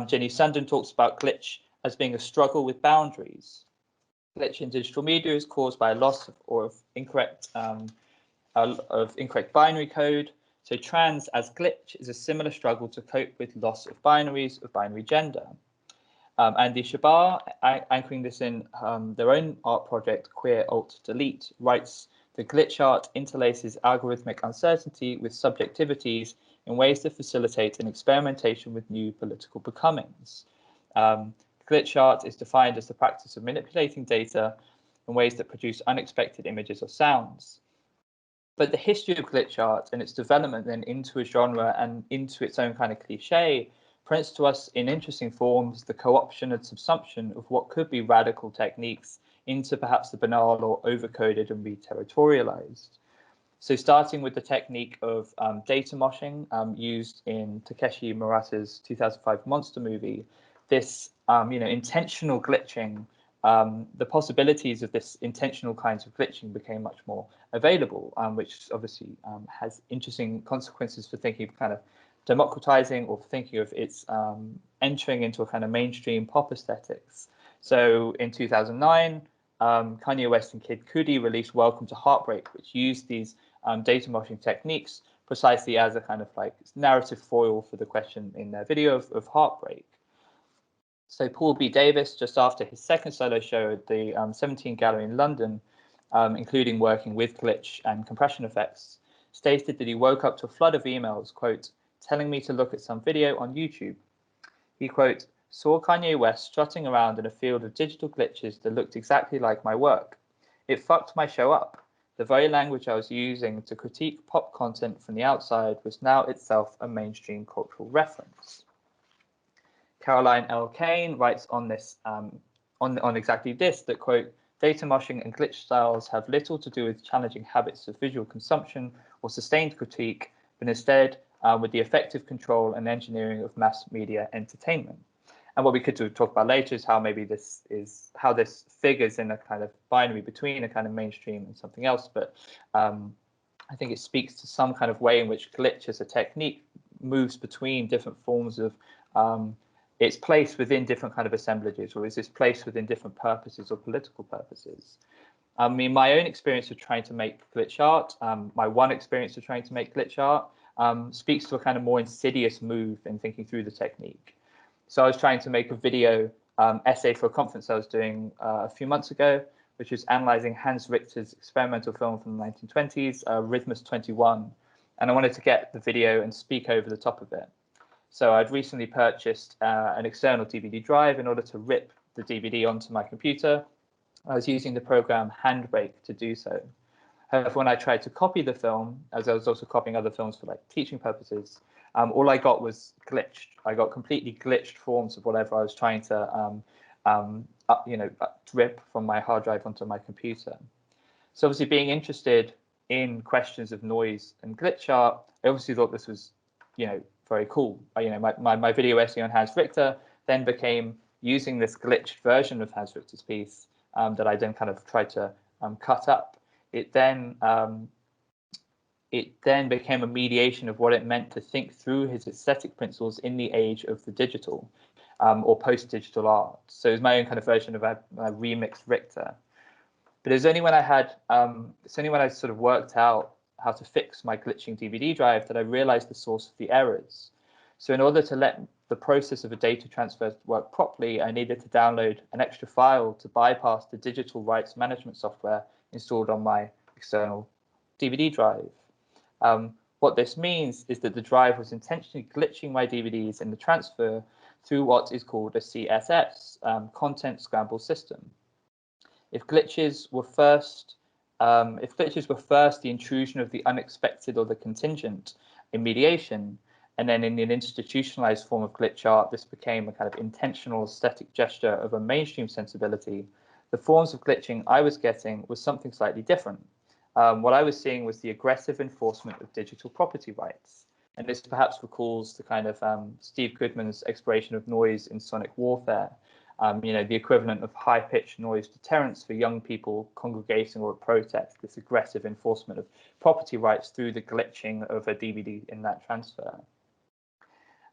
Jenny Sundin talks about glitch as being a struggle with boundaries. Glitch in digital media is caused by a loss of incorrect binary code. So trans as glitch is a similar struggle to cope with loss of binaries of binary gender. Andy Shabar, anchoring this in their own art project, Queer Alt Delete, writes, the glitch art interlaces algorithmic uncertainty with subjectivities in ways that facilitate an experimentation with new political becomings. Glitch art is defined as the practice of manipulating data in ways that produce unexpected images or sounds. But the history of glitch art and its development then into a genre and into its own kind of cliche presents to us in interesting forms the co-option and subsumption of what could be radical techniques into perhaps the banal or overcoded and re-territorialized. So starting with the technique of data moshing used in Takeshi Murata's 2005 monster movie, this intentional glitching, the possibilities of this intentional kinds of glitching became much more available, which obviously has interesting consequences for thinking of kind of democratizing or thinking of its entering into a kind of mainstream pop aesthetics. So in 2009, Kanye West and Kid Cudi released Welcome to Heartbreak, which used these data moshing techniques precisely as a kind of like narrative foil for the question in their video of heartbreak. So Paul B. Davis, just after his second solo show at the 17 Gallery in London, including working with glitch and compression effects, stated that he woke up to a flood of emails, quote, telling me to look at some video on YouTube. He, quote, saw Kanye West strutting around in a field of digital glitches that looked exactly like my work. It fucked my show up. The very language I was using to critique pop content from the outside was now itself a mainstream cultural reference. Caroline L. Kane writes on this, on exactly this, that, quote, data moshing and glitch styles have little to do with challenging habits of visual consumption or sustained critique, but instead with the effective control and engineering of mass media entertainment. And what we could talk about later is how maybe this figures in a kind of binary between a kind of mainstream and something else. But I think it speaks to some kind of way in which glitch as a technique moves between different forms of its place within different kind of assemblages, or is its place within different purposes or political purposes. I mean, my own experience of trying to make glitch art, my one experience of trying to make glitch art, speaks to a kind of more insidious move in thinking through the technique. So I was trying to make a video essay for a conference I was doing a few months ago, which is analysing Hans Richter's experimental film from the 1920s, Rhythmus 21. And I wanted to get the video and speak over the top of it. So I'd recently purchased an external DVD drive in order to rip the DVD onto my computer. I was using the program Handbrake to do so. However, when I tried to copy the film, as I was also copying other films for like teaching purposes, all I got was glitched. I got completely glitched forms of whatever I was trying to rip from my hard drive onto my computer. So obviously being interested in questions of noise and glitch art, I obviously thought this was, very cool. My video essay on Hans Richter then became using this glitched version of Hans Richter's piece that I then kind of tried to cut up. It then became a mediation of what it meant to think through his aesthetic principles in the age of the digital or post-digital art. So it was my own kind of version of a remixed Richter. But it was only when I sort of worked out how to fix my glitching DVD drive that I realized the source of the errors. So in order to let the process of a data transfer work properly, I needed to download an extra file to bypass the digital rights management software installed on my external DVD drive. What this means is that the drive was intentionally glitching my DVDs in the transfer through what is called a CSS, content scramble system. If glitches were first the intrusion of the unexpected or the contingent in mediation, and then in an institutionalized form of glitch art, this became a kind of intentional aesthetic gesture of a mainstream sensibility, the forms of glitching I was getting was something slightly different. What I was seeing was the aggressive enforcement of digital property rights. And this perhaps recalls the kind of Steve Goodman's exploration of noise in sonic warfare, the equivalent of high-pitched noise deterrence for young people congregating or at protest, this aggressive enforcement of property rights through the glitching of a DVD in that transfer.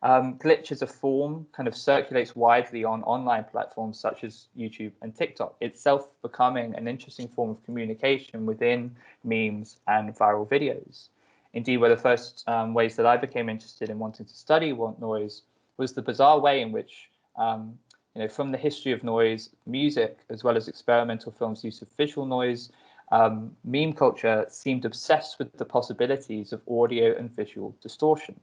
Glitch as a form kind of circulates widely on online platforms such as YouTube and TikTok, itself becoming an interesting form of communication within memes and viral videos. Indeed, one of the first ways that I became interested in wanting to study noise was the bizarre way in which, from the history of noise, music, as well as experimental films' use of visual noise, meme culture seemed obsessed with the possibilities of audio and visual distortion.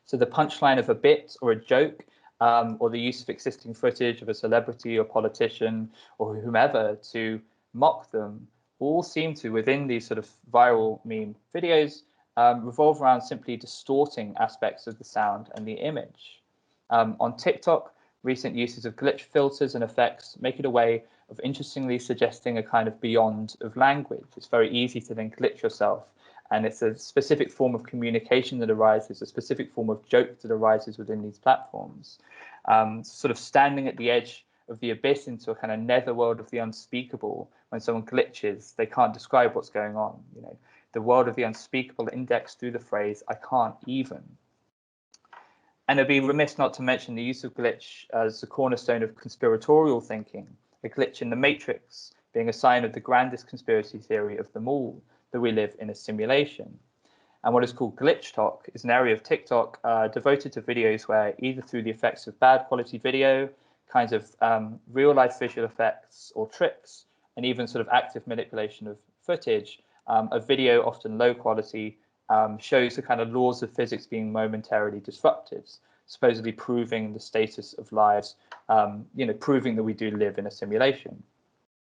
So the punchline of a bit or a joke, or the use of existing footage of a celebrity or politician or whomever to mock them, all seem to, within these sort of viral meme videos, revolve around simply distorting aspects of the sound and the image. On TikTok, recent uses of glitch filters and effects make it a way of interestingly suggesting a kind of beyond of language. It's very easy to then glitch yourself. And it's a specific form of communication that arises, a specific form of joke that arises within these platforms. Sort of standing at the edge of the abyss into a kind of netherworld of the unspeakable. When someone glitches, they can't describe what's going on. The world of the unspeakable indexed through the phrase, I can't even. And it'd be remiss not to mention the use of glitch as a cornerstone of conspiratorial thinking, a glitch in the matrix being a sign of the grandest conspiracy theory of them all, that we live in a simulation. And what is called glitch talk is an area of TikTok devoted to videos where either through the effects of bad quality video, kinds of real life visual effects or tricks, and even sort of active manipulation of footage, a video often low quality shows the kind of laws of physics being momentarily disrupted, supposedly proving the status of lives, proving that we do live in a simulation.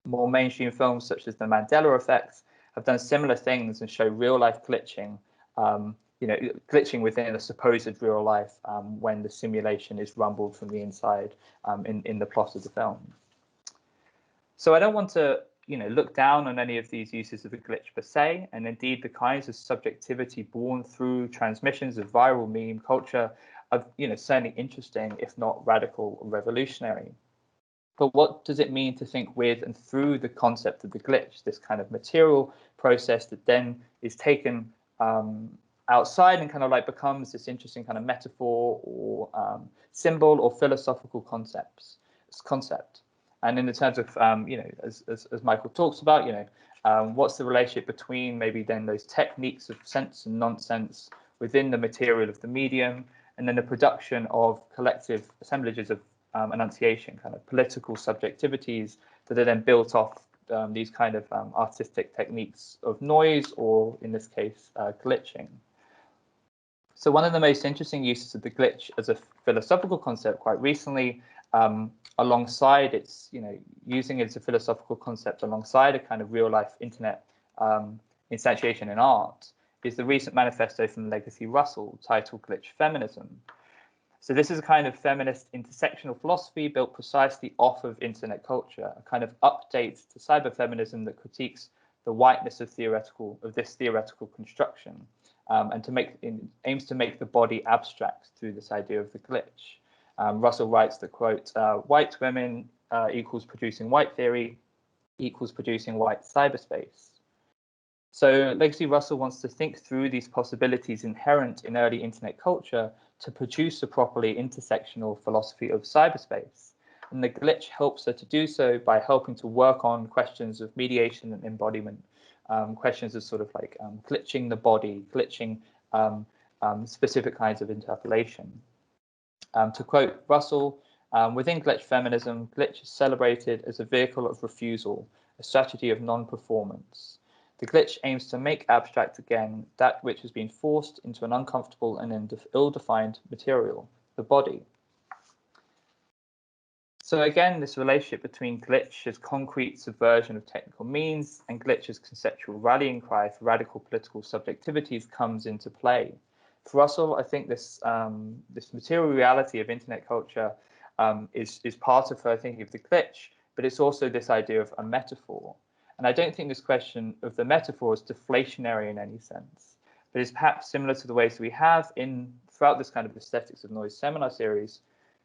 More mainstream films such as The Mandela Effect have done similar things and show real life glitching, glitching within a supposed real life when the simulation is rumbled from the inside in the plot of the film. So I don't want to, look down on any of these uses of the glitch per se, and indeed the kinds of subjectivity born through transmissions of viral meme culture are, certainly interesting, if not radical or revolutionary. But what does it mean to think with and through the concept of the glitch, this kind of material process that then is taken outside and kind of like becomes this interesting kind of metaphor or symbol or philosophical concept. And in the terms of, as Michael talks about, what's the relationship between maybe then those techniques of sense and nonsense within the material of the medium, and then the production of collective assemblages of enunciation, kind of political subjectivities that are then built off these kind of artistic techniques of noise, or in this case, glitching. So one of the most interesting uses of the glitch as a philosophical concept quite recently, alongside its, using it as a philosophical concept alongside a kind of real life internet instantiation in art, is the recent manifesto from Legacy Russell titled Glitch Feminism. So this is a kind of feminist intersectional philosophy built precisely off of internet culture, a kind of update to cyberfeminism that critiques the whiteness of this theoretical construction, and aims to make the body abstract through this idea of the glitch. Russell writes that, quote, white women equals producing white theory equals producing white cyberspace. So Legacy Russell wants to think through these possibilities inherent in early internet culture to produce a properly intersectional philosophy of cyberspace. And the glitch helps her to do so by helping to work on questions of mediation and embodiment, questions of sort of like glitching the body, glitching specific kinds of interpolation. To quote Russell, within glitch feminism, glitch is celebrated as a vehicle of refusal, a strategy of non-performance. The glitch aims to make abstract again that which has been forced into an uncomfortable and ill-defined material, the body. So again, this relationship between glitch as concrete subversion of technical means and glitch as conceptual rallying cry for radical political subjectivities comes into play. For Russell, I think this material reality of internet culture is part of her thinking of the glitch, but it's also this idea of a metaphor. And I don't think this question of the metaphor is deflationary in any sense, but is perhaps similar to the ways we have throughout this kind of aesthetics of noise seminar series,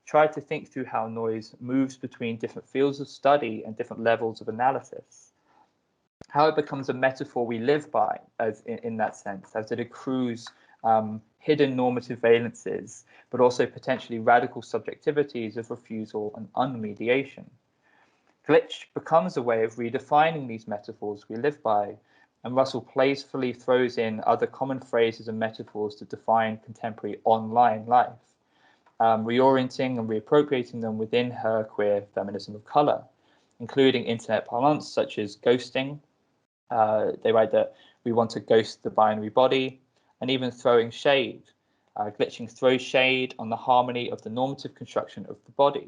tried to think through how noise moves between different fields of study and different levels of analysis, how it becomes a metaphor we live by as in that sense, as it accrues hidden normative valences, but also potentially radical subjectivities of refusal and unmediation. Glitch becomes a way of redefining these metaphors we live by, and Russell playfully throws in other common phrases and metaphors to define contemporary online life, reorienting and reappropriating them within her queer feminism of color, including internet parlance such as ghosting. They write that we want to ghost the binary body, and even throwing shade. Glitching throws shade on the harmony of the normative construction of the body.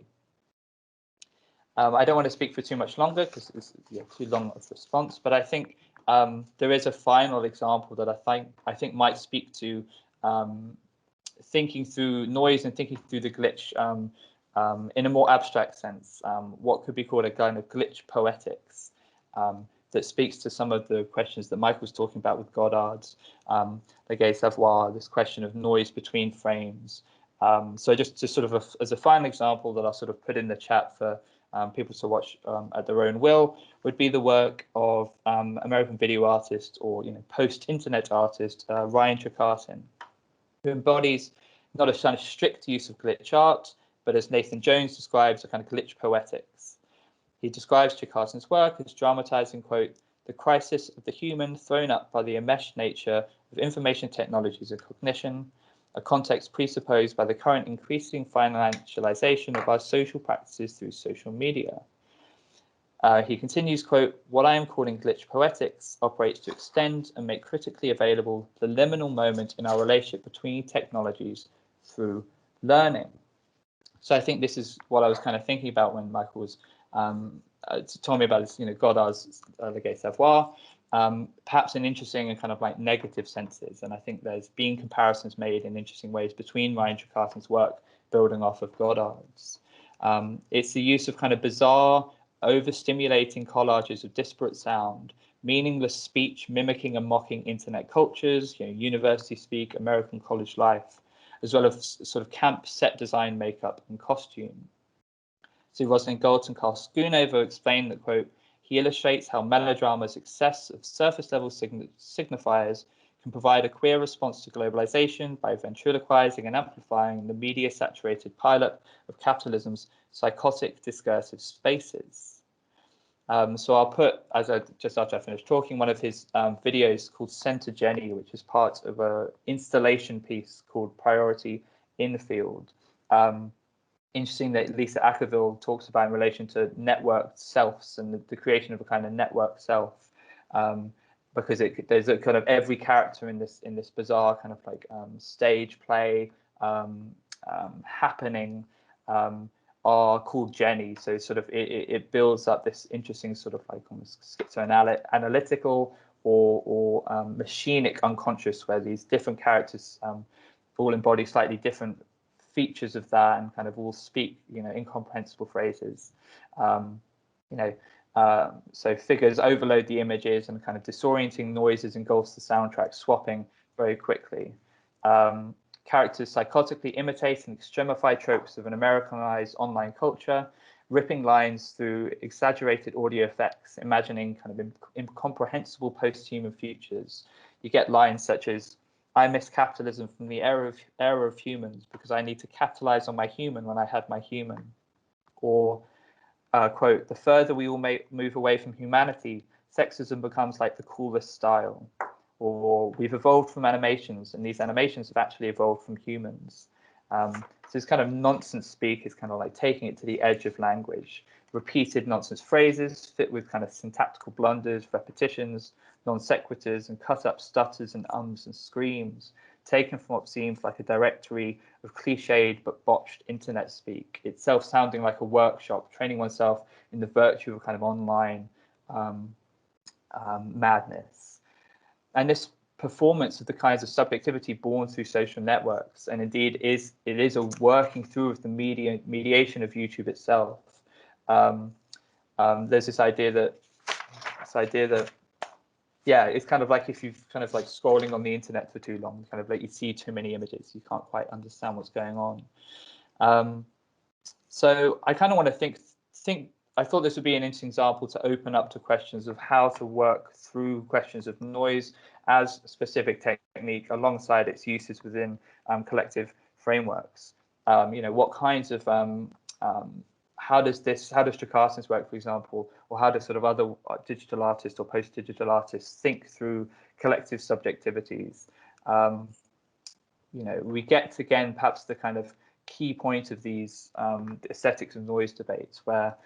I don't want to speak for too much longer because it's too long of a response, but I think there is a final example that I think might speak to thinking through noise and thinking through the glitch in a more abstract sense, what could be called a kind of glitch poetics that speaks to some of the questions that Michael's talking about with Goddard's Legaire Savoir, this question of noise between frames. So just to sort of as a final example that I'll sort of put in the chat for people to watch at their own will, would be the work of American video artist or post-internet artist Ryan Trecartin, who embodies not a kind of strict use of glitch art, but as Nathan Jones describes, a kind of glitch poetics. He describes Trecartin's work as dramatizing, quote, the crisis of the human thrown up by the enmeshed nature of information technologies and cognition, a context presupposed by the current increasing financialization of our social practices through social media. He continues, quote, what I am calling glitch poetics operates to extend and make critically available the liminal moment in our relationship between technologies through learning. So I think this is what I was kind of thinking about when Michael was telling me about this, Goddard's Legaire Savoir, perhaps in interesting and kind of like negative senses. And I think there's been comparisons made in interesting ways between Ryan Trecartin's work building off of Goddard's. It's the use of kind of bizarre, overstimulating collages of disparate sound, meaningless speech mimicking and mocking internet cultures, university speak, American college life, as well as sort of camp set design, makeup and costume. So Rosalind Gold and Carl Schoonover explained that, quote, he illustrates how melodrama's excess of surface-level signifiers can provide a queer response to globalization by ventriloquizing and amplifying the media-saturated pilot of capitalism's psychotic discursive spaces. So I'll put, just after I finish talking, one of his videos called Center Jenny, which is part of an installation piece called Priority in the Field. interesting that Lisa Ackerville talks about in relation to networked selves and the creation of a kind of network self, because there's a kind of every character in this bizarre kind of like stage play happening are called Jenny. So sort of it builds up this interesting sort of like almost schizoanalytical or machinic unconscious, where these different characters all embody slightly different features of that and kind of all speak, incomprehensible phrases. So figures overload the images and kind of disorienting noises engulfs the soundtrack, swapping very quickly. Characters psychotically imitate and extremify tropes of an Americanized online culture, ripping lines through exaggerated audio effects, imagining kind of incomprehensible post-human futures. You get lines such as, "I miss capitalism from the era of humans because I need to capitalize on my human when I had my human." Or, quote, "The further we all move away from humanity, sexism becomes like the coolest style." Or, "We've evolved from animations and these animations have actually evolved from humans." So this kind of nonsense speak is kind of like taking it to the edge of language. Repeated nonsense phrases fit with kind of syntactical blunders, repetitions, non sequiturs, and cut up stutters and ums and screams, taken from what seems like a directory of cliched but botched internet speak, itself sounding like a workshop, training oneself in the virtue of kind of online madness. And this performance of the kinds of subjectivity born through social networks, and indeed it is a working through of the mediation of YouTube itself. There's this idea that it's kind of like if you've kind of like scrolling on the internet for too long, kind of like you see too many images, you can't quite understand what's going on. So I kind of want to think. I thought this would be an interesting example to open up to questions of how to work through questions of noise as a specific technique alongside its uses within collective frameworks. What kinds of how does stochastics work, for example, or how do sort of other digital artists or post-digital artists think through collective subjectivities? We get to, again, perhaps the kind of key point of these aesthetics of noise debates, where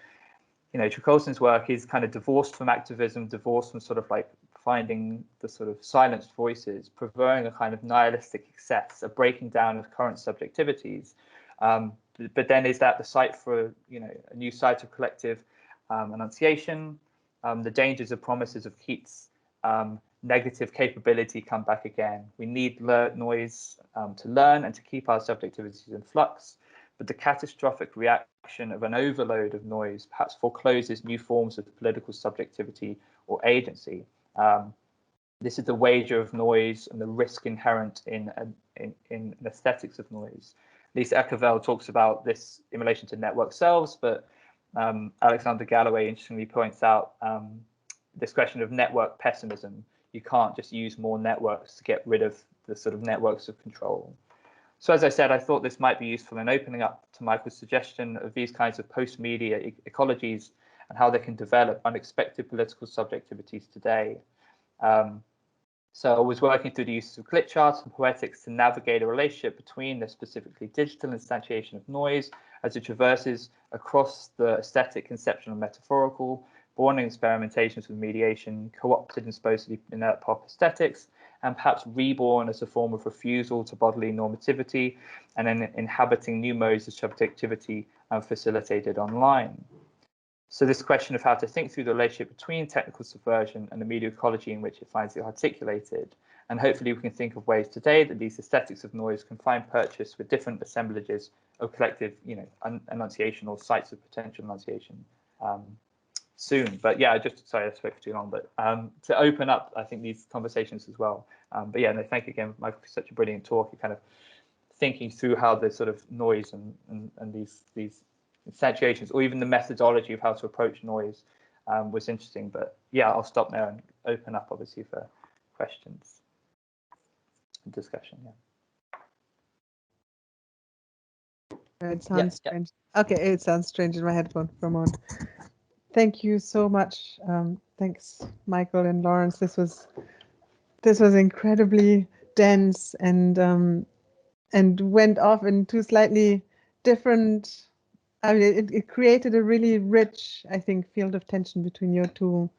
Tricholson's work is kind of divorced from activism, divorced from sort of like finding the sort of silenced voices, preferring a kind of nihilistic excess, a breaking down of current subjectivities. But then is that the site for a new site of collective enunciation? The dangers of promises of Keats' negative capability come back again. We need noise to learn and to keep our subjectivities in flux, but the catastrophic reaction of an overload of noise perhaps forecloses new forms of political subjectivity or agency. This is the wager of noise and the risk inherent in aesthetics of noise. Lisa Ackerville talks about this in relation to network selves, but Alexander Galloway interestingly points out this question of network pessimism. You can't just use more networks to get rid of the sort of networks of control. So as I said, I thought this might be useful in opening up to Michael's suggestion of these kinds of post-media ecologies and how they can develop unexpected political subjectivities today. So I was working through the use of clip charts and poetics to navigate a relationship between the specifically digital instantiation of noise as it traverses across the aesthetic, conceptual, and metaphorical, born in experimentations with mediation, co-opted and supposedly inert pop aesthetics, and perhaps reborn as a form of refusal to bodily normativity, and then inhabiting new modes of subjectivity facilitated online. So this question of how to think through the relationship between technical subversion and the media ecology in which it finds it articulated. And hopefully we can think of ways today that these aesthetics of noise can find purchase with different assemblages of collective, enunciation or sites of potential enunciation soon. But yeah, sorry, I spoke for too long, but to open up, I think, these conversations as well. But yeah, no, thank you again, Michael, for such a brilliant talk. You're kind of thinking through how the sort of noise and these instantiations, or even the methodology of how to approach noise was interesting. But yeah, I'll stop there and open up, obviously, for questions and discussion. It sounds strange. Okay, it sounds strange in my headphone from on. Thank you so much. Thanks, Michael and Laurence. This was incredibly dense and went off into slightly different I mean, it created a really rich, I think, field of tension between your two,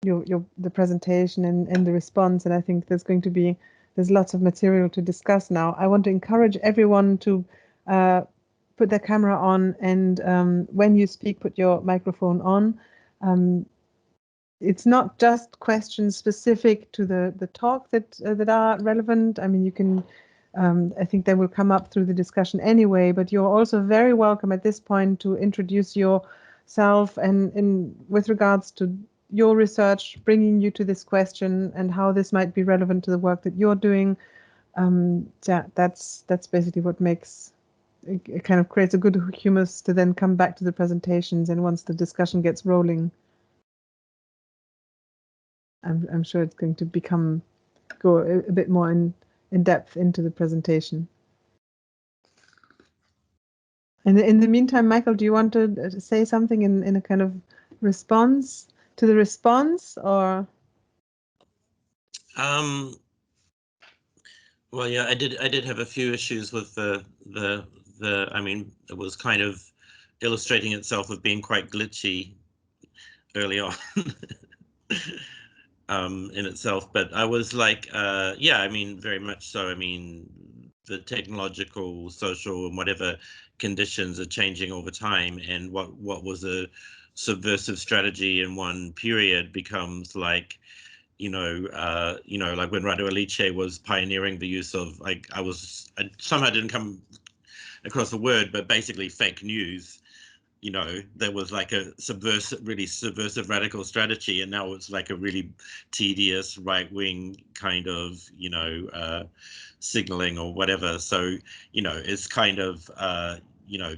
the presentation and the response. And I think there's lots of material to discuss now. I want to encourage everyone to put their camera on, and when you speak, put your microphone on. It's not just questions specific to the talk that are relevant. I mean, you can. I think they will come up through the discussion anyway, but you're also very welcome at this point to introduce yourself and with regards to your research, bringing you to this question and how this might be relevant to the work that you're doing. Yeah, that's basically what makes it kind of creates a good humus to then come back to the presentations, and once the discussion gets rolling, I'm sure it's going to go a bit more in depth into the presentation. And in the meantime, Michael, do you want to say something in a kind of response to the response, or? Well, yeah, I did have a few issues with the I mean, it was kind of illustrating itself of being quite glitchy early on. In itself, but I was like, yeah, I mean, very much so. I mean, the technological, social, and whatever conditions are changing all the time, and what was a subversive strategy in one period becomes like, like when Radio Alice was pioneering the use of, like, I somehow didn't come across the word, but basically fake news. There was like a really subversive radical strategy, and now it's like a really tedious right-wing kind of, signaling or whatever. So, it's kind of,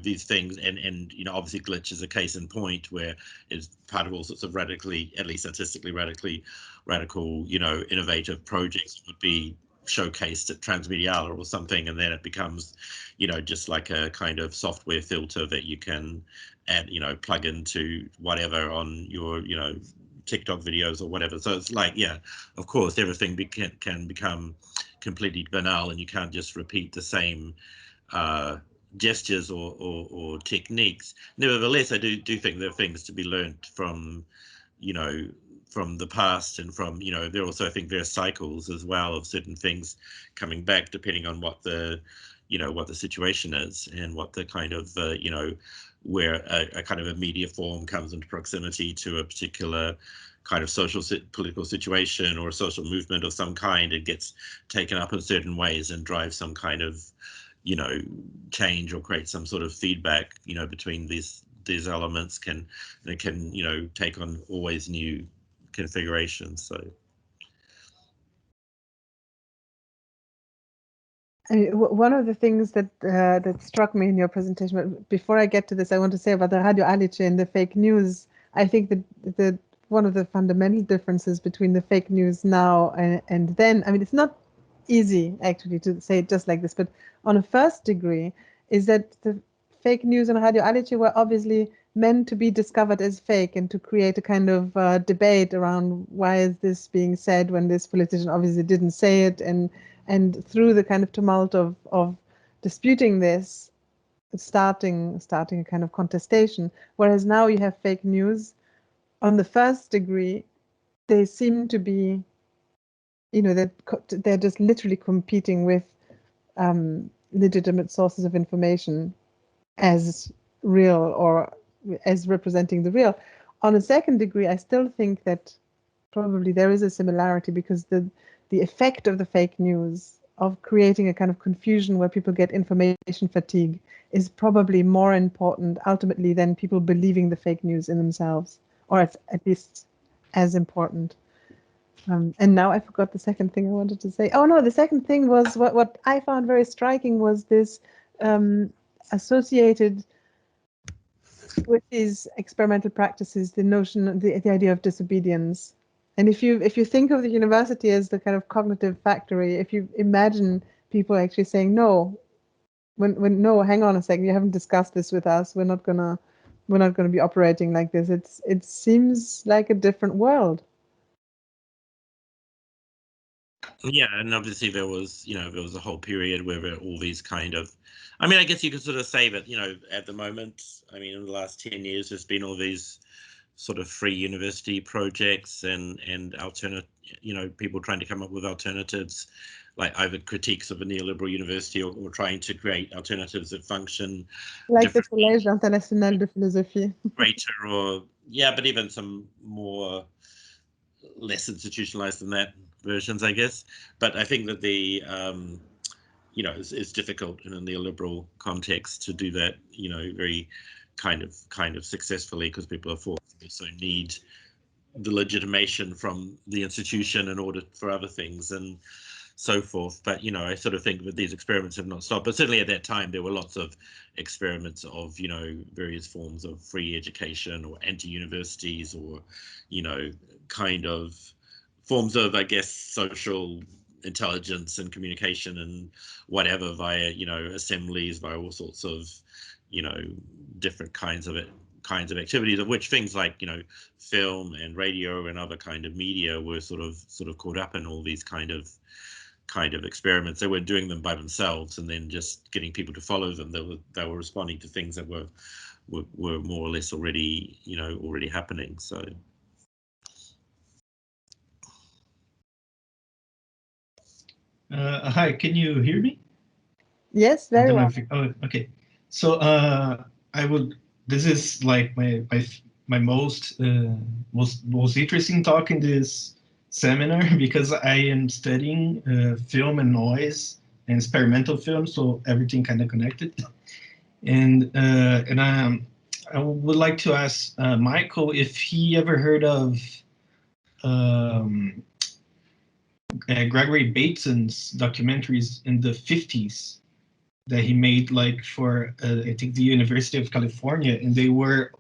these things, and obviously Glitch is a case in point where it's part of all sorts of radically, at least artistically radical, innovative projects would be showcased at Transmediale or something, and then it becomes, just like a kind of software filter that you can add, plug into whatever on your, TikTok videos or whatever. So it's like, yeah, of course, everything can become completely banal, and you can't just repeat the same gestures or techniques. Nevertheless, I do think there are things to be learned from, from the past, and from, there are also, I think, various cycles as well of certain things coming back depending on what the, what the situation is, and what the kind of, where a kind of a media form comes into proximity to a particular kind of social political situation or a social movement of some kind. It gets taken up in certain ways and drives some kind of, change, or create some sort of feedback, between these elements, can take on always new configurations. So one of the things that that struck me in your presentation, but before I get to this, I want to say about the Radio Alice and the fake news. I think that one of the fundamental differences between the fake news now and then, I mean, it's not easy actually to say it just like this, but on a first degree, is that the fake news on Radio Alice were obviously meant to be discovered as fake, and to create a kind of debate around why is this being said when this politician obviously didn't say it, and through the kind of tumult of disputing this, starting a kind of contestation. Whereas now you have fake news on the first degree, they seem to be, they're just literally competing with legitimate sources of information as real, or as representing the real. On a second degree, I still think that probably there is a similarity, because the effect of the fake news, of creating a kind of confusion where people get information fatigue, is probably more important ultimately than people believing the fake news in themselves, or it's at least as important. And now I forgot the second thing I wanted to say. Oh no, the second thing was what I found very striking was this associated with these experimental practices, the notion, the idea of disobedience. And if you think of the university as the kind of cognitive factory, if you imagine people actually saying no, when no, hang on a second, you haven't discussed this with us, we're not gonna be operating like this. It seems like a different world. Yeah, and obviously there was, there was a whole period where there were all these kind of, I mean, I guess you could sort of say that, at the moment, I mean, in the last 10 years, there's been all these sort of free university projects and alternate, people trying to come up with alternatives, like either critiques of a neoliberal university or trying to create alternatives that function like the Collège International de Philosophie. Greater or, yeah, but even some more less institutionalized than that versions, I guess. But I think that the it's difficult in a neoliberal context to do that, very kind of successfully, because people are forced to also need the legitimation from the institution in order for other things and so forth. But I sort of think that these experiments have not stopped. But certainly at that time there were lots of experiments of various forms of free education or anti-universities or kind of forms of, I guess, social intelligence and communication and whatever via assemblies, via all sorts of different kinds of activities, of which things like film and radio and other kind of media were sort of caught up in all these kind of experiments. They weren't doing them by themselves and then just getting people to follow them. They were responding to things that were more or less already happening. So hi, can you hear me? Yes, very well. Oh, okay. So this is like my most interesting talk in this seminar, because I am studying film and noise and experimental film, so everything kind of connected. And I would like to ask Michael if he ever heard of Gregory Bateson's documentaries in the 50s that he made, like for I think the University of California, and they were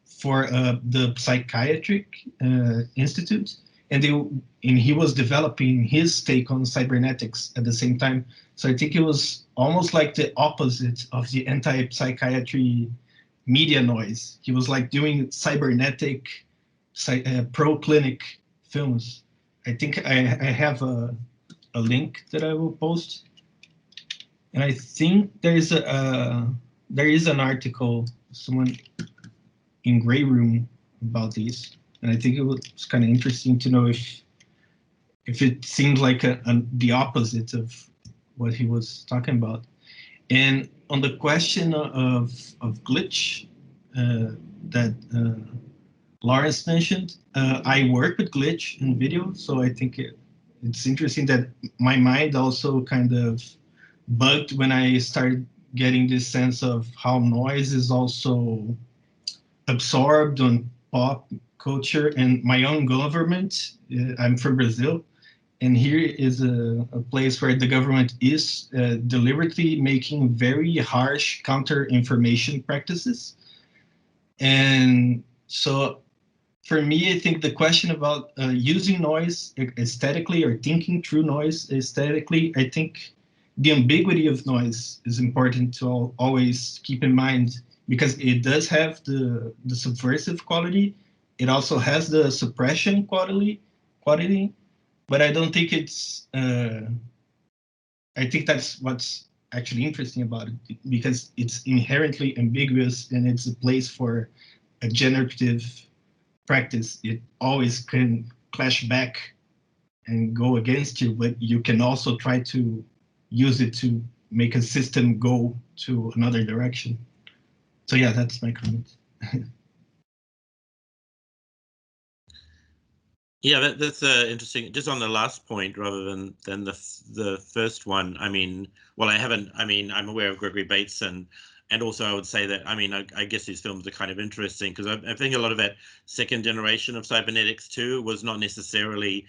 for the Psychiatric Institute, and he was developing his take on cybernetics at the same time. So I think it was almost like the opposite of the anti-psychiatry media noise. He was like doing cybernetic pro-clinic films. I think I have a link that I will post, and I think there is an article, someone in Grey Room, about these, and I think it was kind of interesting to know if it seems like the opposite of what he was talking about. And on the question of glitch that Laurence mentioned, I work with glitch in video, so I think it's interesting that my mind also kind of bugged when I started getting this sense of how noise is also absorbed on pop culture and my own government. I'm from Brazil, and here is a place where the government is deliberately making very harsh counter-information practices. And so for me, I think the question about using noise aesthetically or thinking through noise aesthetically, I think the ambiguity of noise is important to always keep in mind, because it does have the subversive quality. It also has the suppression quality, but I don't think it's, I think that's what's actually interesting about it, because it's inherently ambiguous and it's a place for a generative practice. It always can clash back and go against you, but you can also try to use it to make a system go to another direction. So yeah, that's my comment. Yeah, that's interesting. Just on the last point, rather than the first one. I mean, well, I'm aware of Gregory Bateson, and also I would say that, I guess these films are kind of interesting because I think a lot of that second generation of cybernetics too was not necessarily.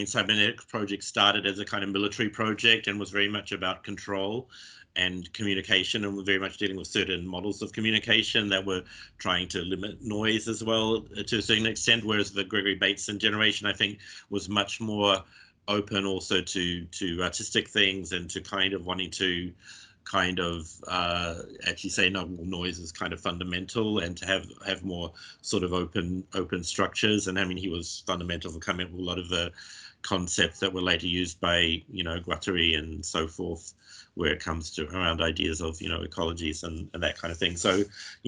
Cybernetics project started as a kind of military project and was very much about control and communication, and we're very much dealing with certain models of communication that were trying to limit noise as well to a certain extent, whereas the Gregory Bateson generation, I think, was much more open also to artistic things and to kind of wanting to kind of actually say no, noise is kind of fundamental, and to have more sort of open structures. And I mean, he was fundamental for coming up with a lot of the concepts that were later used by Guattari and so forth, where it comes to around ideas of ecologies and that kind of thing. So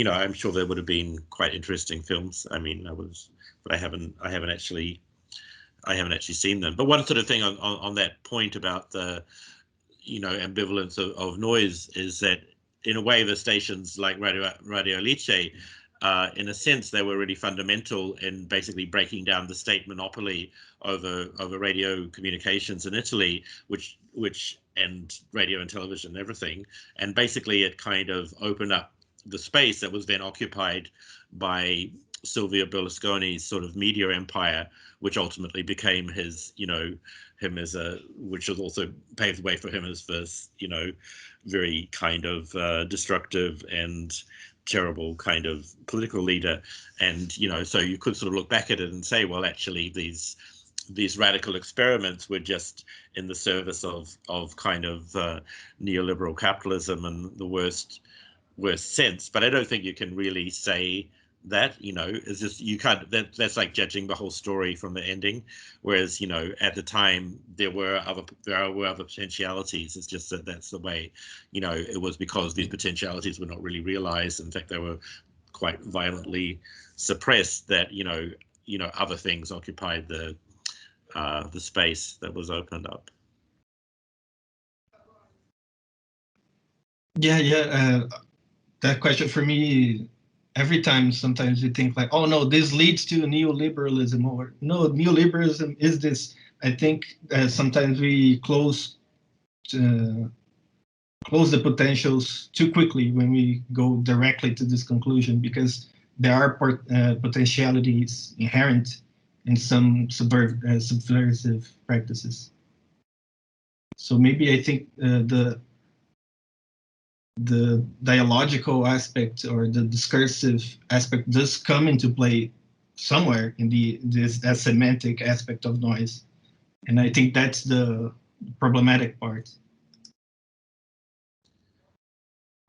I'm sure there would have been quite interesting films. I mean, but I haven't actually seen them. But one sort of thing on that point about the ambivalence of noise is that in a way the stations like Radio Alice, in a sense, they were really fundamental in basically breaking down the state monopoly over radio communications in Italy, which and radio and television and everything. And basically it kind of opened up the space that was then occupied by Silvio Berlusconi's sort of media empire, which ultimately became his, him as which was also paved the way for him as this, very kind of destructive and terrible kind of political leader. And so you could sort of look back at it and say, well, actually these radical experiments were just in the service of kind of neoliberal capitalism in the worst sense. But I don't think you can really say that. It's just, you can't, that's like judging the whole story from the ending, whereas at the time there were other potentialities. It's just that that's the way it was, because these potentialities were not really realized. In fact, they were quite violently suppressed, that other things occupied the space that was opened up. That question for me, every time, sometimes you think like, oh no, this leads to neoliberalism, or no, neoliberalism is this. I think sometimes we close the potentials too quickly when we go directly to this conclusion, because there are potentialities inherent in some subversive practices. So maybe I think the dialogical aspect or the discursive aspect does come into play somewhere in this semantic aspect of noise, and I think that's the problematic part.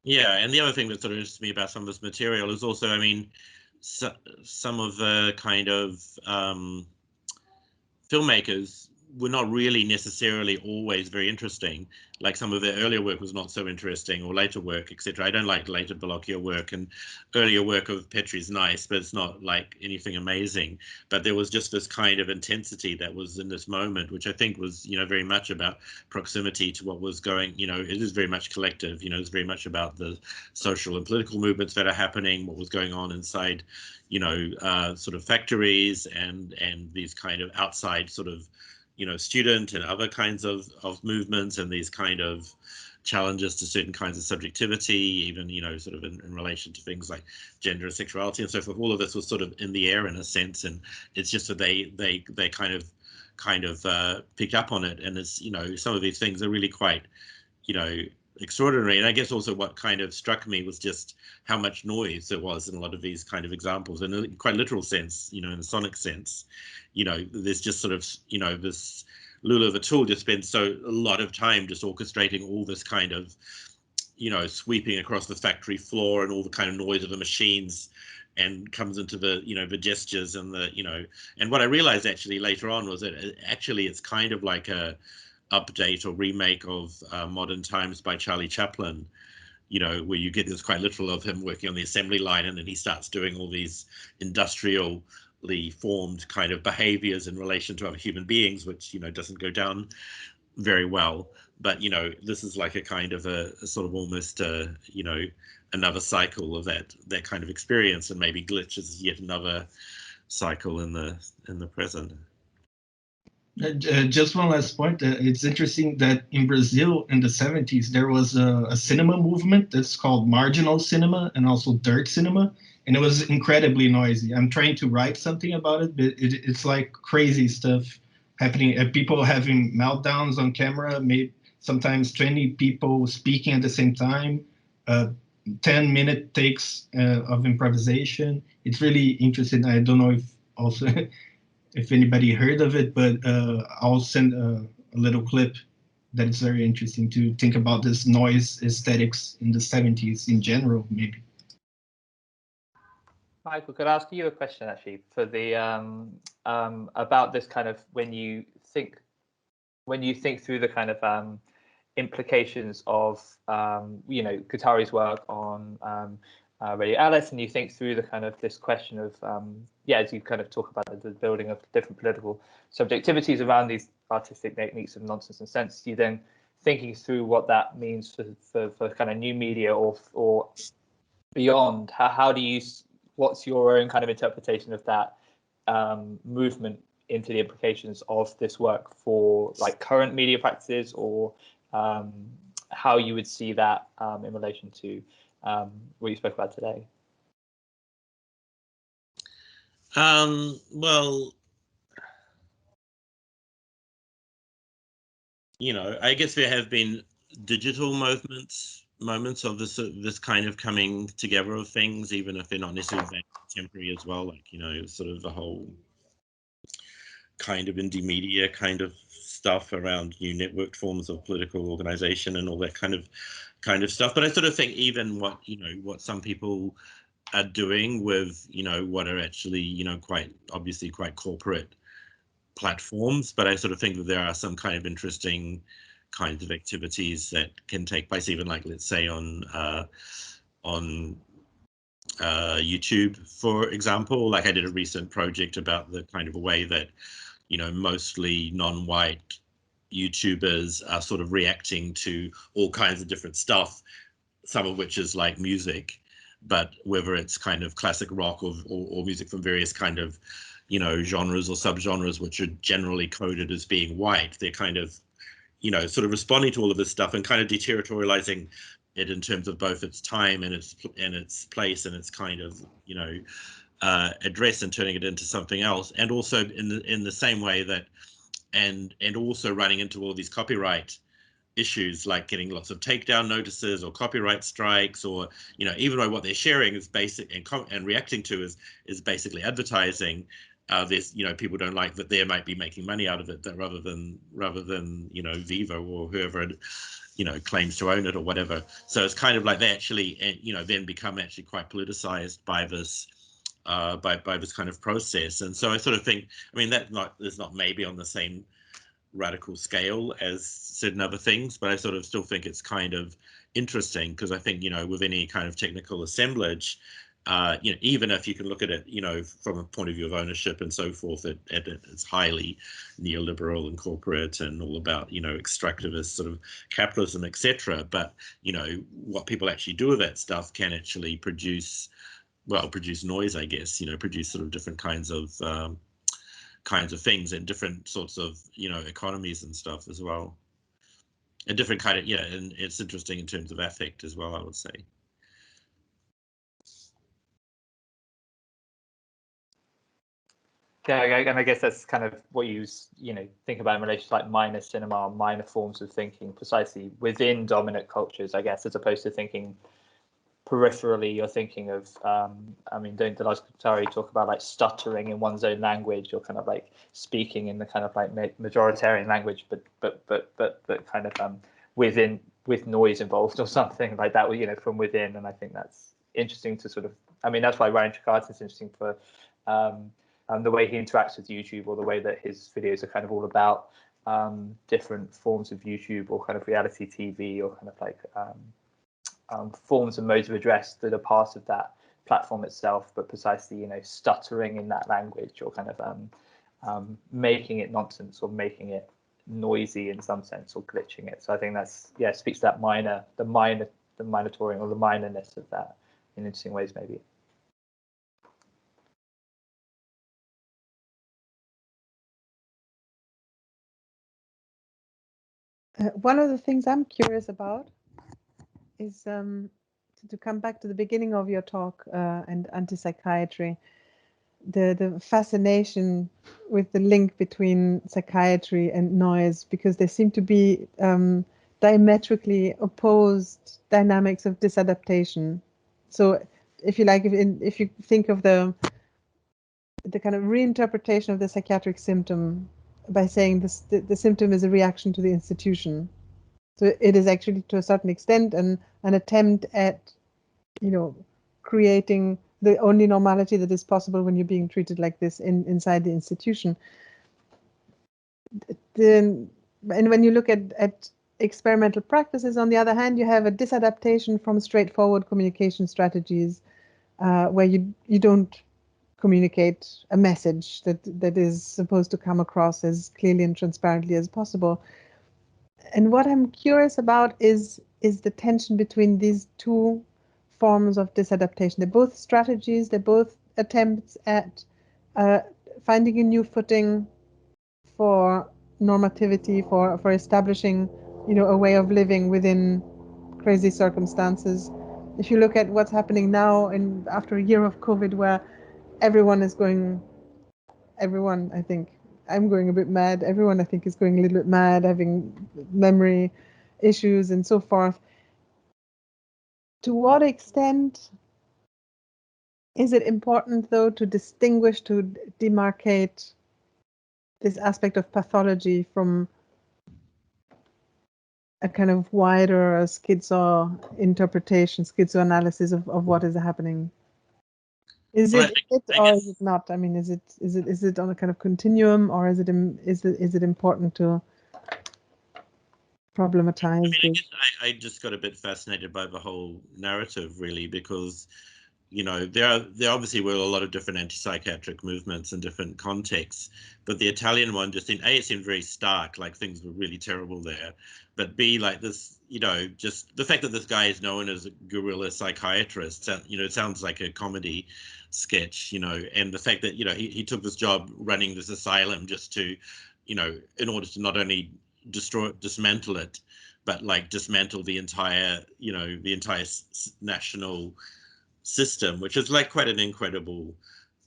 Yeah, and the other thing that sort of interests me about some of this material is also, I mean, some of the kind of filmmakers were not really necessarily always very interesting. Like some of their earlier work was not so interesting, or later work, etc. I don't like later Bellocchio work, and earlier work of Petri is nice, but it's not like anything amazing. But there was just this kind of intensity that was in this moment, which I think was, very much about proximity to what was going, it is very much collective, it's very much about the social and political movements that are happening, what was going on inside, sort of factories and these kind of outside sort of, student and other kinds of movements, and these kind of challenges to certain kinds of subjectivity, even, sort of in relation to things like gender and sexuality and so forth. All of this was sort of in the air in a sense, and it's just that they kind of picked up on it. And it's, some of these things are really quite, extraordinary. And I guess also what kind of struck me was just how much noise there was in a lot of these kind of examples, in a quite literal sense, in a sonic sense. There's just sort of, this Lula the Tool just spends a lot of time just orchestrating all this kind of, sweeping across the factory floor and all the kind of noise of the machines, and comes into the, the gestures and the, and what I realized actually later on was that actually it's kind of like a update or remake of Modern Times by Charlie Chaplin, where you get this quite literal of him working on the assembly line, and then he starts doing all these industrially formed kind of behaviors in relation to other human beings, which, doesn't go down very well. But, this is like a kind of a sort of almost, another cycle of that kind of experience, and maybe Glitch is yet another cycle in the present. Just one last point. It's interesting that in Brazil in the 70s, there was a cinema movement that's called marginal cinema and also dirt cinema. And it was incredibly noisy. I'm trying to write something about it, but it's like crazy stuff happening. People having meltdowns on camera, maybe sometimes 20 people speaking at the same time, 10-minute takes of improvisation. It's really interesting. I don't know if also if anybody heard of it, but I'll send a little clip that it's very interesting to think about this noise aesthetics in the 70s in general, maybe. Michael, could I ask you a question actually for the about this kind of when you think through the kind of implications of Guattari's work on Radio Alice, and you think through the kind of this question of as you kind of talk about the building of different political subjectivities around these artistic techniques of nonsense and sense, you then thinking through what that means for kind of new media or beyond. How do you, what's your own kind of interpretation of that movement into the implications of this work for like current media practices, or how you would see that in relation to what you spoke about today? Well, I guess there have been digital moments of this kind of coming together of things, even if they're not necessarily that contemporary as well, like, sort of the whole kind of indie media kind of stuff around new networked forms of political organization and all that kind of stuff. But I sort of think even what some people are doing with what are actually quite corporate platforms, but I sort of think that there are some kind of interesting kinds of activities that can take place, even like, let's say, on YouTube, for example. Like I did a recent project about the kind of a way that mostly non-white YouTubers are sort of reacting to all kinds of different stuff, some of which is like music, but whether it's kind of classic rock or music from various kind of genres or subgenres, which are generally coded as being white, they're kind of sort of responding to all of this stuff and kind of deterritorializing it in terms of both its time and its place and its kind of address, and turning it into something else, and also in the same way that and also running into all these copyright issues, like getting lots of takedown notices or copyright strikes, or even though what they're sharing is basic and reacting to is basically advertising. There's people don't like that they might be making money out of it, that rather than Viva or whoever claims to own it or whatever. So it's kind of like they actually then become actually quite politicized by this by this kind of process. And so I sort of think, that's not maybe on the same radical scale as certain other things, but I sort of still think it's kind of interesting, because I think with any kind of technical assemblage, even if you can look at it from a point of view of ownership and so forth, it's highly neoliberal and corporate and all about extractivist sort of capitalism, etc. But what people actually do with that stuff can actually produce noise, I guess, produce sort of different kinds of things and different sorts of economies and stuff as well, a different kind of and it's interesting in terms of affect as well, I would say. Yeah, and I guess that's kind of what you think about in relation to like minor cinema, minor forms of thinking, precisely within dominant cultures, I guess, as opposed to thinking peripherally. You're thinking of don't Deleuze Guattari talk about like stuttering in one's own language, or kind of like speaking in the kind of like majoritarian language, but kind of with noise involved or something like that, from within. And I think that's interesting to sort of, that's why Ryan Jakarta is interesting for the way he interacts with YouTube, or the way that his videos are kind of all about different forms of YouTube or kind of reality TV, or kind of like forms and modes of address that are part of that platform itself, but precisely stuttering in that language, or kind of making it nonsense, or making it noisy in some sense, or glitching it. So I think that's speaks to that the minotaurian, or the minorness of that in interesting ways, maybe. One of the things I'm curious about is to come back to the beginning of your talk and anti-psychiatry, the fascination with the link between psychiatry and noise, because they seem to be diametrically opposed dynamics of disadaptation. So if you like, if you think of the kind of reinterpretation of the psychiatric symptom by saying the symptom is a reaction to the institution, So it is actually, to a certain extent, an attempt at, creating the only normality that is possible when you're being treated like this inside the institution. And when you look at experimental practices, on the other hand, you have a disadaptation from straightforward communication strategies, where you don't communicate a message that is supposed to come across as clearly and transparently as possible. And what I'm curious about is the tension between these two forms of disadaptation. They're both strategies, they're both attempts at finding a new footing for normativity, for establishing, a way of living within crazy circumstances. If you look at what's happening now, and after a year of COVID, where everyone, I think, I'm going a bit mad. Everyone, I think, is going a little bit mad, having memory issues and so forth. To what extent is it important, though, to distinguish, to demarcate this aspect of pathology from a kind of wider schizo interpretation, schizoanalysis of what is happening? Is it or is it not? I mean, is it on a kind of continuum, or is it important to problematize this? I just got a bit fascinated by the whole narrative, really, because there obviously were a lot of different anti-psychiatric movements in different contexts, but the Italian one just seemed, A, it seemed very stark, like things were really terrible there, but B, like this, just the fact that this guy is known as a guerrilla psychiatrist, it sounds like a comedy sketch, and the fact that, he took this job running this asylum just to, in order to not only dismantle it, but like dismantle the entire, national system, which is like quite an incredible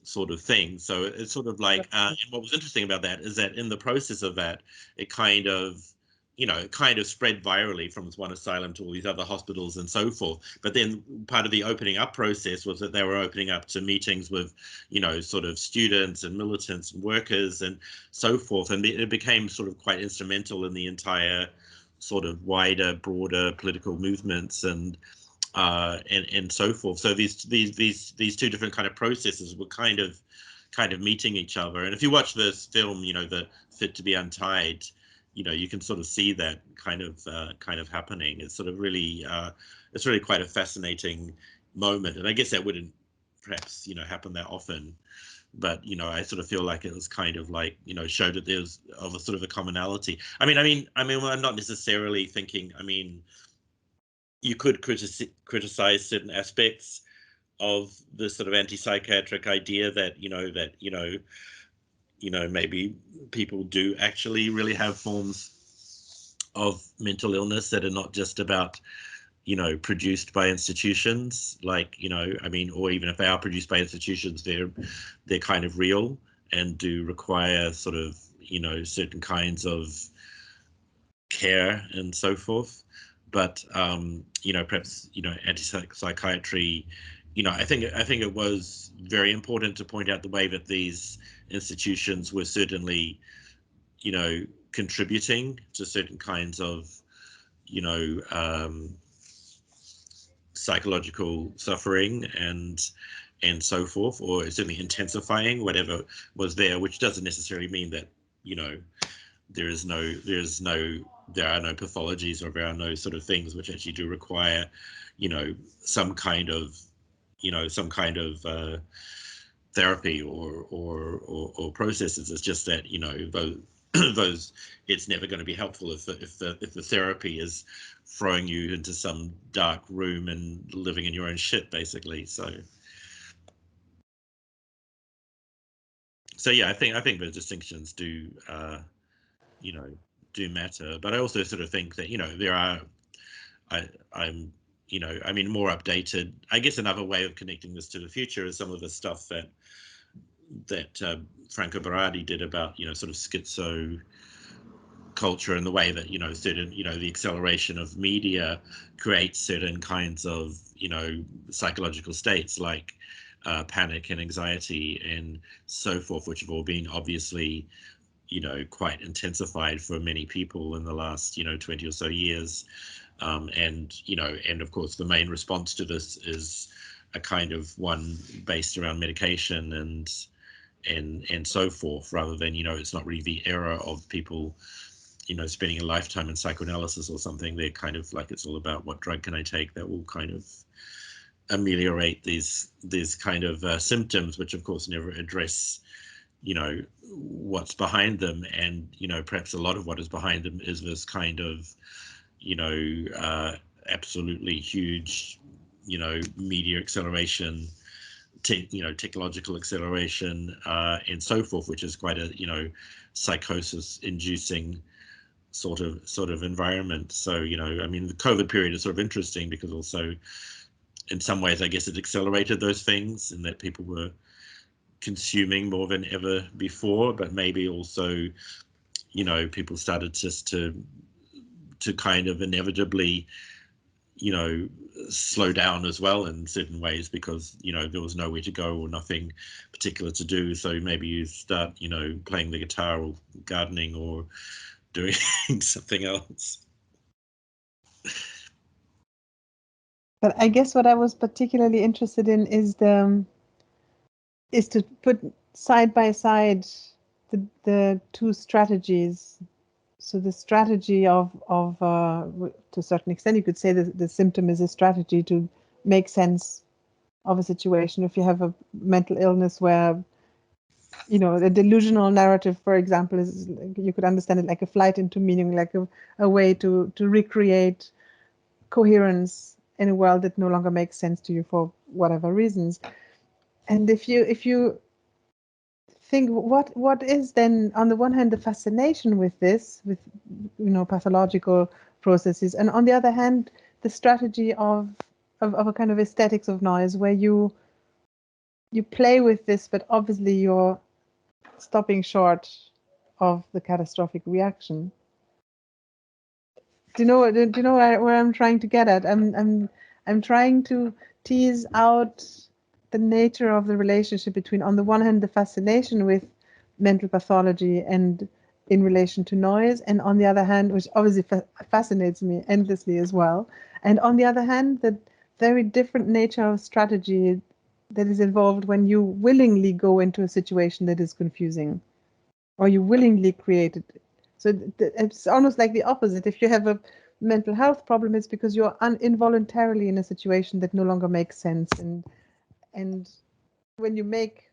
sort of thing. So it's sort of like, and what was interesting about that is that in the process of that, it kind of spread virally from one asylum to all these other hospitals and so forth. But then part of the opening up process was that they were opening up to meetings with, sort of students and militants and workers and so forth. And it became sort of quite instrumental in the entire sort of wider, broader political movements and so forth. So these two different kind of processes were kind of meeting each other. And if you watch this film, the Fit to be Untied, you can sort of see that kind of happening. It's sort of really it's really quite a fascinating moment. And I guess that wouldn't perhaps happen that often, but I sort of feel like it was kind of like showed that there was of a sort of a commonality. I mean well, I'm not necessarily thinking, you could criticize certain aspects of the sort of anti-psychiatric idea that maybe people do actually really have forms of mental illness that are not just about produced by institutions, like or even if they are produced by institutions, they're kind of real and do require sort of certain kinds of care and so forth. But perhaps anti-psychiatry, I think it was very important to point out the way that these institutions were certainly contributing to certain kinds of psychological suffering and so forth, or certainly intensifying whatever was there, which doesn't necessarily mean that there are no pathologies, or there are no sort of things which actually do require, some kind of therapy or processes. It's just that those it's never going to be helpful if the therapy is throwing you into some dark room and living in your own shit, basically. So yeah, I think the distinctions do do matter, but I also sort of think that there are I'm more updated. I guess another way of connecting this to the future is some of the stuff that Franco Berardi did about sort of schizo culture and the way that certain the acceleration of media creates certain kinds of psychological states like panic and anxiety and so forth, which have all been obviously quite intensified for many people in the last 20 or so years, and of course the main response to this is a kind of one based around medication and so forth, rather than it's not really the era of people spending a lifetime in psychoanalysis or something. They're kind of like, it's all about what drug can I take that will kind of ameliorate these kind of symptoms, which of course never address what's behind them. And perhaps a lot of what is behind them is this kind of absolutely huge media acceleration, technological acceleration, and so forth, which is quite a psychosis inducing sort of environment. So I mean, the COVID period is sort of interesting because also in some ways I guess it accelerated those things, and that people were consuming more than ever before, but maybe also people started just to kind of inevitably slow down as well in certain ways, because there was nowhere to go or nothing particular to do. So maybe you start playing the guitar or gardening or doing something else. But I guess what I was particularly interested in is to put side by side the two strategies. So the strategy of to a certain extent, you could say that the symptom is a strategy to make sense of a situation. If you have a mental illness where, the delusional narrative, for example, is, you could understand it like a flight into meaning, like a way to recreate coherence in a world that no longer makes sense to you for whatever reasons. And if you think what is then on the one hand the fascination with this, with pathological processes, and on the other hand the strategy of a kind of aesthetics of noise, where you play with this, but obviously you're stopping short of the catastrophic reaction. Do you know where I'm trying to get at? I'm trying to tease out the nature of the relationship between, on the one hand, the fascination with mental pathology and in relation to noise, and on the other hand, which obviously fascinates me endlessly as well, and on the other hand, the very different nature of strategy that is involved when you willingly go into a situation that is confusing, or you willingly create it. So it's almost like the opposite. If you have a mental health problem, it's because you're involuntarily in a situation that no longer makes sense. And when you make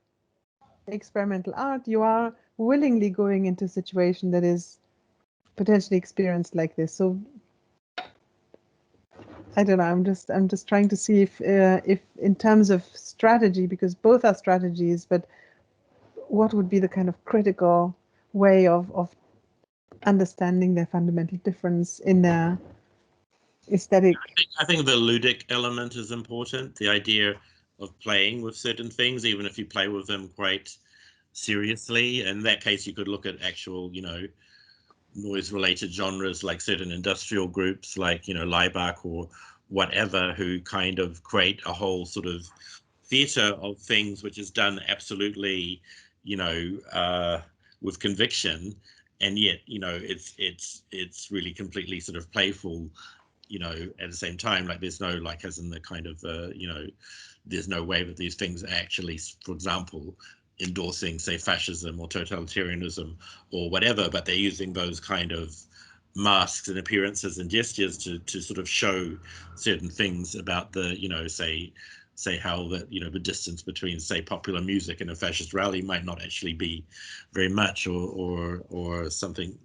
experimental art, you are willingly going into a situation that is potentially experienced like this. So I don't know. I'm just trying to see if in terms of strategy, because both are strategies, but what would be the kind of critical way of understanding their fundamental difference in their aesthetic? I think the ludic element is important. The idea of playing with certain things, even if you play with them quite seriously. In that case, you could look at actual, noise-related genres, like certain industrial groups, like Laibach or whatever, who kind of create a whole sort of theater of things, which is done absolutely, with conviction, and yet, it's really completely sort of playful, at the same time. Like there's no, like, as in the kind of, there's no way that these things are actually, for example, endorsing, say, fascism or totalitarianism or whatever, but they're using those kind of masks and appearances and gestures to sort of show certain things about the, say how that, the distance between, say, popular music and a fascist rally might not actually be very much, or something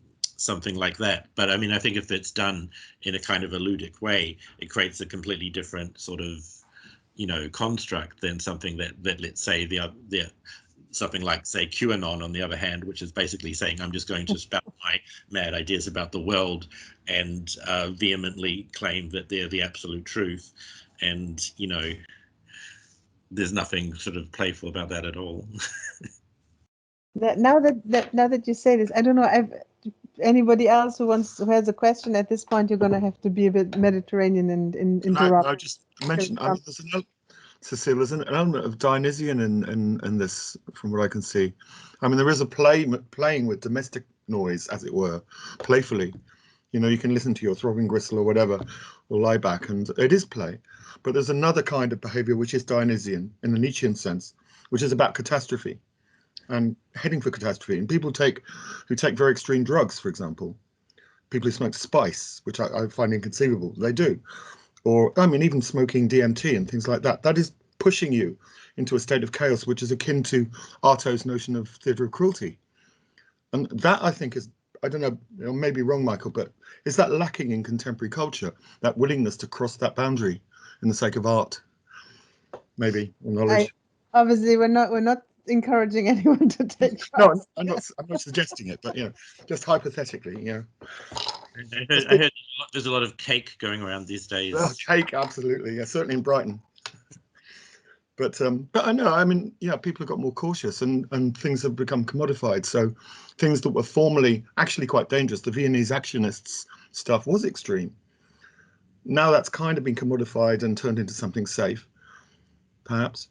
like that. But I mean, I think if it's done in a kind of a ludic way, it creates a completely different sort of, construct than something that let's say the something like, say, QAnon, on the other hand, which is basically saying, I'm just going to spout my mad ideas about the world and vehemently claim that they're the absolute truth. And, there's nothing sort of playful about that at all. Now that you say this, I don't know. Anybody else who has a question at this point, you're going to have to be a bit Mediterranean and interrupt. I just mentioned, I mean, Cecile, there's an element of Dionysian in this, from what I can see. I mean, there is a playing with domestic noise, as it were, playfully. You know, you can listen to your throbbing gristle or whatever, or lie back, and it is play. But there's another kind of behavior which is Dionysian in the Nietzschean sense, which is about catastrophe and heading for catastrophe. And people who take very extreme drugs, for example, people who smoke spice, which I find inconceivable, they do. Or, I mean, even smoking DMT and things like that, that is pushing you into a state of chaos, which is akin to Artaud's notion of theatre of cruelty. And that, I think, is, I don't know, I may be wrong, Michael, but is that lacking in contemporary culture, that willingness to cross that boundary in the sake of art, maybe, or knowledge? Obviously, we're not encouraging anyone to take drugs. No, I'm not suggesting it, but, you know, just hypothetically, you know. I heard there's a lot of cake going around these days. Oh, cake, absolutely, yeah, certainly in Brighton. But I know, I mean, yeah, people have got more cautious, and things have become commodified. So things that were formerly actually quite dangerous, the Viennese actionists stuff was extreme. Now that's kind of been commodified and turned into something safe, perhaps.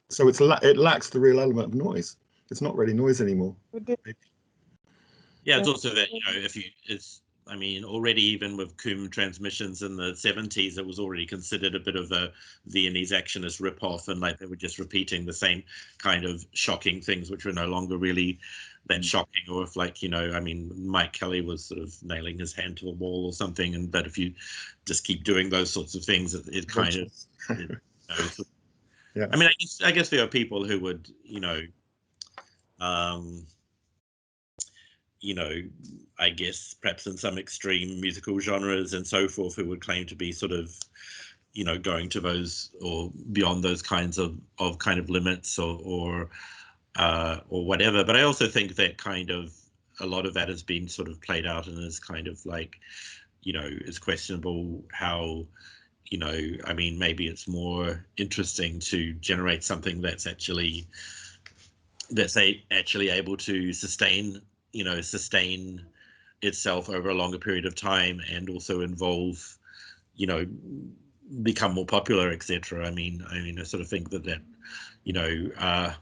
So it lacks the real element of noise. It's not really noise anymore. Yeah, it's also that, you know, I mean, already even with Coombe transmissions in the 70s, it was already considered a bit of a Viennese actionist ripoff, and like they were just repeating the same kind of shocking things, which were no longer really that shocking. Or if, like, you know, I mean, Mike Kelly was sort of nailing his hand to a wall or something, and but if you just keep doing those sorts of things, it kind of, you know, yeah. I mean, I guess there are people who would, you know, I guess perhaps in some extreme musical genres and so forth, who would claim to be sort of, you know, going to those or beyond those kinds of kind of limits or whatever. But I also think that kind of a lot of that has been sort of played out and is kind of like, you know, it's questionable how, you know, I mean, maybe it's more interesting to generate something that's actually able to sustain itself over a longer period of time, and also involve, you know, become more popular, etc. I mean, I sort of think that you know,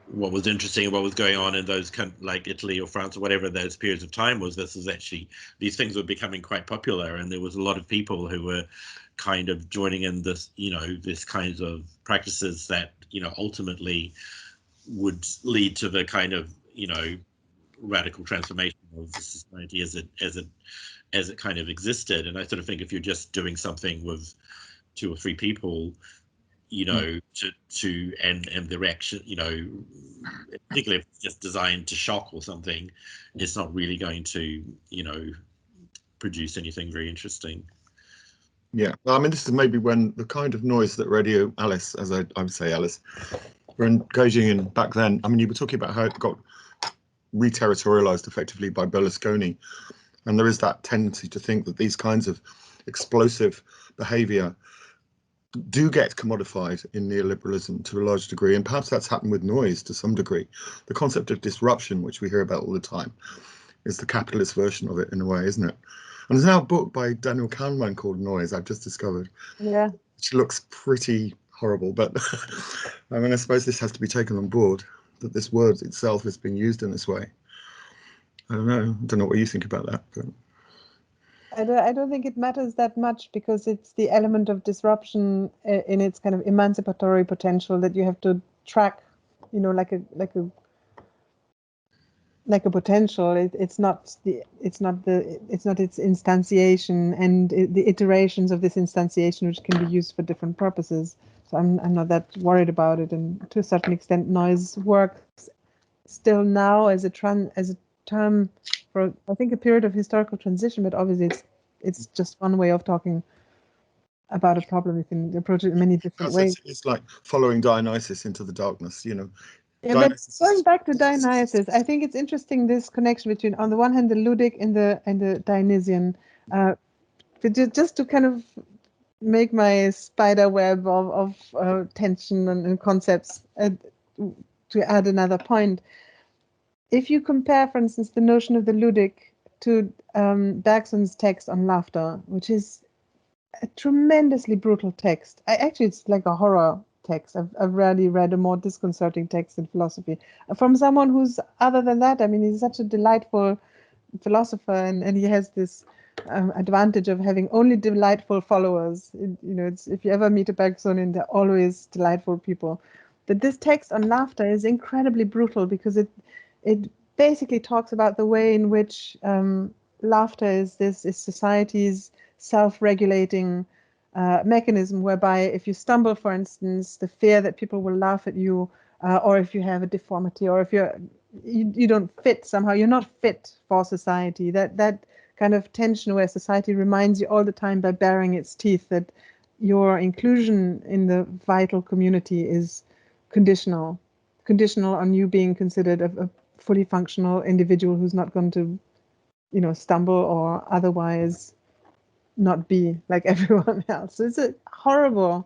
what was interesting, what was going on in those like Italy or France or whatever those periods of time was these things were becoming quite popular, and there was a lot of people who were kind of joining in this, you know, this kinds of practices that, you know, ultimately would lead to the kind of, you know, radical transformation of the society as it kind of existed. And I sort of think if you're just doing something with 2 or 3 people, you know, and the reaction, you know, particularly if it's just designed to shock or something, it's not really going to, you know, produce anything very interesting. Yeah, well, I mean, this is maybe when the kind of noise that Radio Alice, as I would say, Alice, were engaging in back then. I mean, you were talking about how it got re-territorialized effectively by Berlusconi, and there is that tendency to think that these kinds of explosive behavior do get commodified in neoliberalism to a large degree, and perhaps that's happened with noise to some degree. The concept of disruption, which we hear about all the time, is the capitalist version of it in a way, isn't it? And there's now a book by Daniel Kahneman called Noise, I've just discovered. Yeah. Which looks pretty horrible, but I mean, I suppose this has to be taken on board, that this word itself is being used in this way. I don't know what you think about that. But I don't think it matters that much, because it's the element of disruption in its kind of emancipatory potential that you have to track, you know, like a potential. It's not its instantiation and the iterations of this instantiation, which can be used for different purposes. So I'm not that worried about it, and to a certain extent, noise works still now as a term for, I think, a period of historical transition. But obviously, it's just one way of talking about a problem. You can approach it in many different ways. It's like following Dionysus into the darkness, you know. Yeah, but going back to Dionysus, I think it's interesting, this connection between, on the one hand, the ludic and the Dionysian. Just to kind of make my spider web of tension and concepts, to add another point. If you compare, for instance, the notion of the ludic to Bergson's text on laughter, which is a tremendously brutal text. It's like a horror text. I've rarely read a more disconcerting text in philosophy from someone who's, other than that, I mean, he's such a delightful philosopher, and he has this advantage of having only delightful followers. If you ever meet a Bergson, they're always delightful people. But this text on laughter is incredibly brutal because it basically talks about the way in which laughter is society's self-regulating mechanism, whereby if you stumble, for instance, the fear that people will laugh at you, or if you have a deformity, or if you don't fit somehow, you're not fit for society. That kind of tension where society reminds you all the time by baring its teeth that your inclusion in the vital community is conditional on you being considered a fully functional individual who's not going to, stumble or otherwise not be like everyone else. So it's a horrible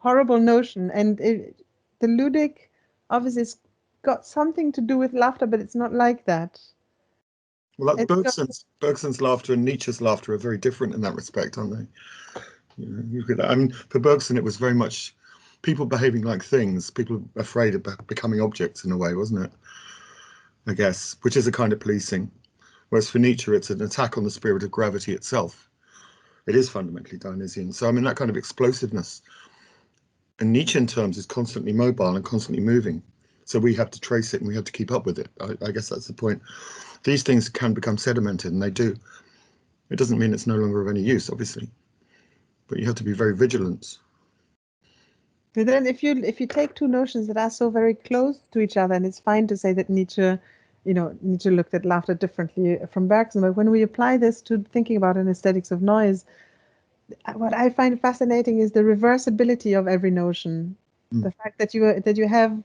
notion, and the ludic obviously has got something to do with laughter, but it's not like that. Well, Bergson's laughter and Nietzsche's laughter are very different in that respect, aren't they? I mean, for Bergson, it was very much people behaving like things, people afraid of becoming objects in a way, wasn't it? I guess, which is a kind of policing. Whereas for Nietzsche, it's an attack on the spirit of gravity itself. It is fundamentally Dionysian. So, I mean, that kind of explosiveness in Nietzschean terms is constantly mobile and constantly moving. So we have to trace it and we have to keep up with it. I guess that's the point. These things can become sedimented, and they do. It doesn't mean it's no longer of any use, obviously, but you have to be very vigilant. But then if you take two notions that are so very close to each other, and it's fine to say that Nietzsche looked at laughter differently from Bergson, but when we apply this to thinking about an aesthetics of noise, what I find fascinating is the reversibility of every notion. The fact that you have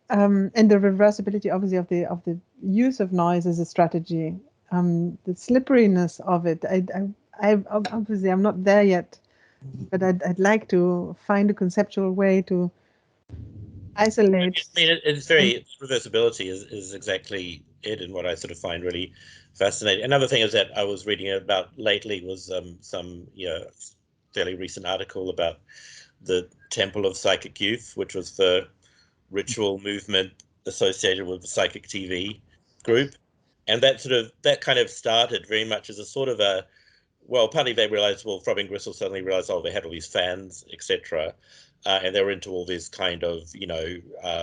and the reversibility, obviously, of the use of noise as a strategy, the slipperiness of it. I obviously I'm not there yet, but I'd like to find a conceptual way to isolate. I mean, it's very reversibility is exactly it, and what I sort of find really fascinating. Another thing is that I was reading about lately was some fairly recent article about the Temple of Psychic Youth, which was the ritual movement associated with the Psychic TV group, and that kind of started very much as a sort of a, well, partly they realized, well, Frobing Gristle suddenly realized, oh, they had all these fans, etc. And they were into all these kind of, they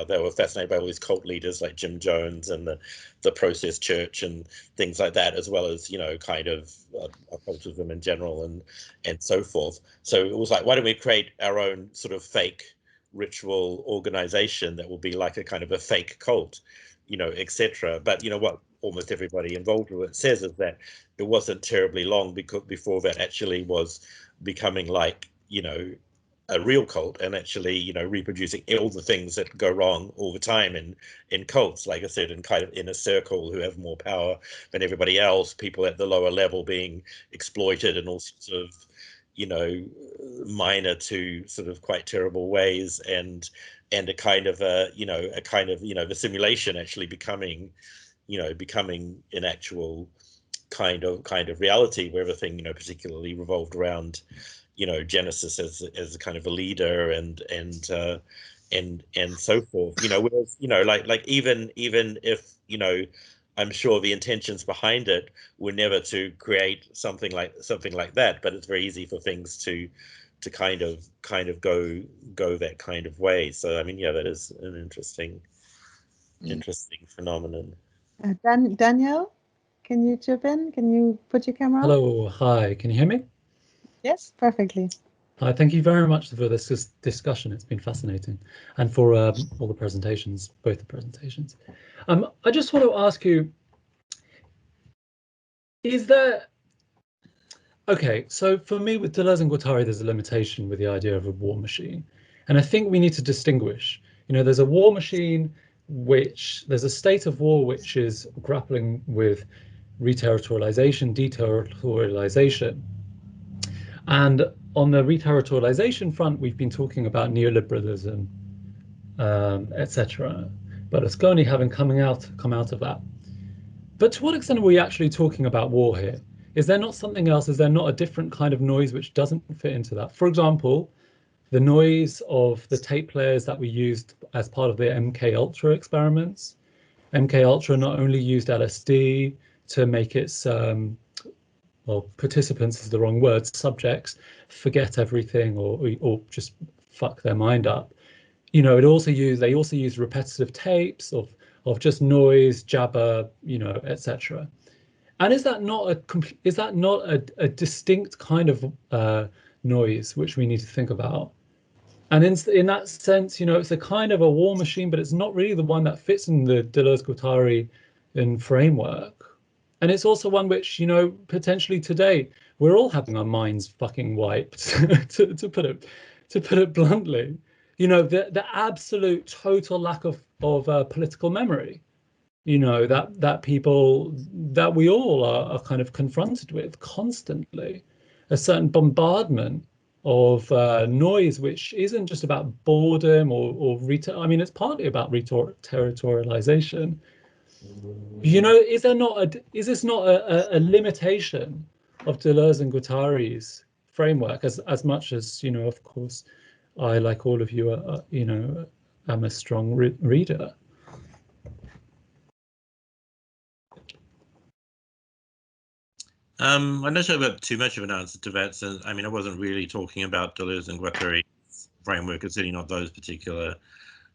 were fascinated by all these cult leaders like Jim Jones and the Process Church and things like that, as well as, kind of occultism in general and so forth. So it was like, why don't we create our own sort of fake ritual organization that will be like a kind of a fake cult, etc. But what almost everybody involved with it says is that it wasn't terribly long before that actually was becoming like, a real cult, and actually, reproducing all the things that go wrong all the time in cults, like I said, in kind of inner circle who have more power than everybody else, people at the lower level being exploited in all sorts of, minor to sort of quite terrible ways, and a kind of the simulation actually becoming an actual kind of reality where everything, particularly revolved around, Genesis as a kind of a leader and so forth, whereas, like even if, I'm sure the intentions behind it were never to create something like that, but it's very easy for things to kind of go that kind of way. So I mean, yeah, that is an interesting phenomenon. Daniel, can you chip in? Can you put your camera on? Hello, hi, can you hear me? Yes, perfectly. Hi, thank you very much for this discussion. It's been fascinating, and for all the presentations, both the presentations. I just want to ask you, okay, so for me with Deleuze and Guattari, there's a limitation with the idea of a war machine. And I think we need to distinguish, there's a war machine, there's a state of war which is grappling with reterritorialization, deterritorialization. And on the reterritorialization front, we've been talking about neoliberalism, etc. Berlusconi having come out of that. But to what extent are we actually talking about war here? Is there not something else? Is there not a different kind of noise which doesn't fit into that? For example, the noise of the tape players that we used as part of the MK Ultra experiments. MK Ultra not only used LSD to make its well, participants is the wrong word, subjects forget everything or just fuck their mind up. You know, they also use repetitive tapes of just noise, jabber, you know, etc. And is that not a distinct kind of noise which we need to think about? And in that sense, you know, it's a kind of a war machine, but it's not really the one that fits in the Deleuze-Guattari framework. And it's also one which, you know, potentially today we're all having our minds fucking wiped, to put it bluntly. You know, the absolute total lack of political memory. You know, that people that we all are kind of confronted with constantly, a certain bombardment of noise, which isn't just about boredom or I mean, it's partly about territorialization. You know, is this not a limitation of Deleuze and Guattari's framework? As much as, you know, of course, I, like all of you, you know, am a strong reader. I'm not sure about too much of an answer to that. So, I mean, I wasn't really talking about Deleuze and Guattari's framework, and certainly not those particular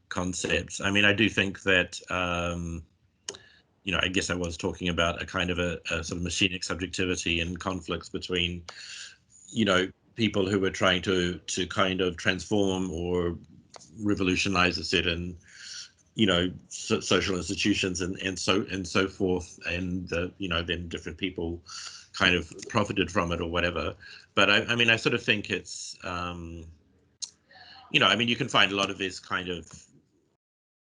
concepts. I mean, I do think that, you know, I guess I was talking about a kind of a sort of machinic subjectivity and conflicts between, you know, people who were trying to kind of transform or revolutionize a certain, you know, social institutions and so forth, and you know, then different people kind of profited from it or whatever. But I mean, I sort of think it's, you know, I mean, you can find a lot of this kind of,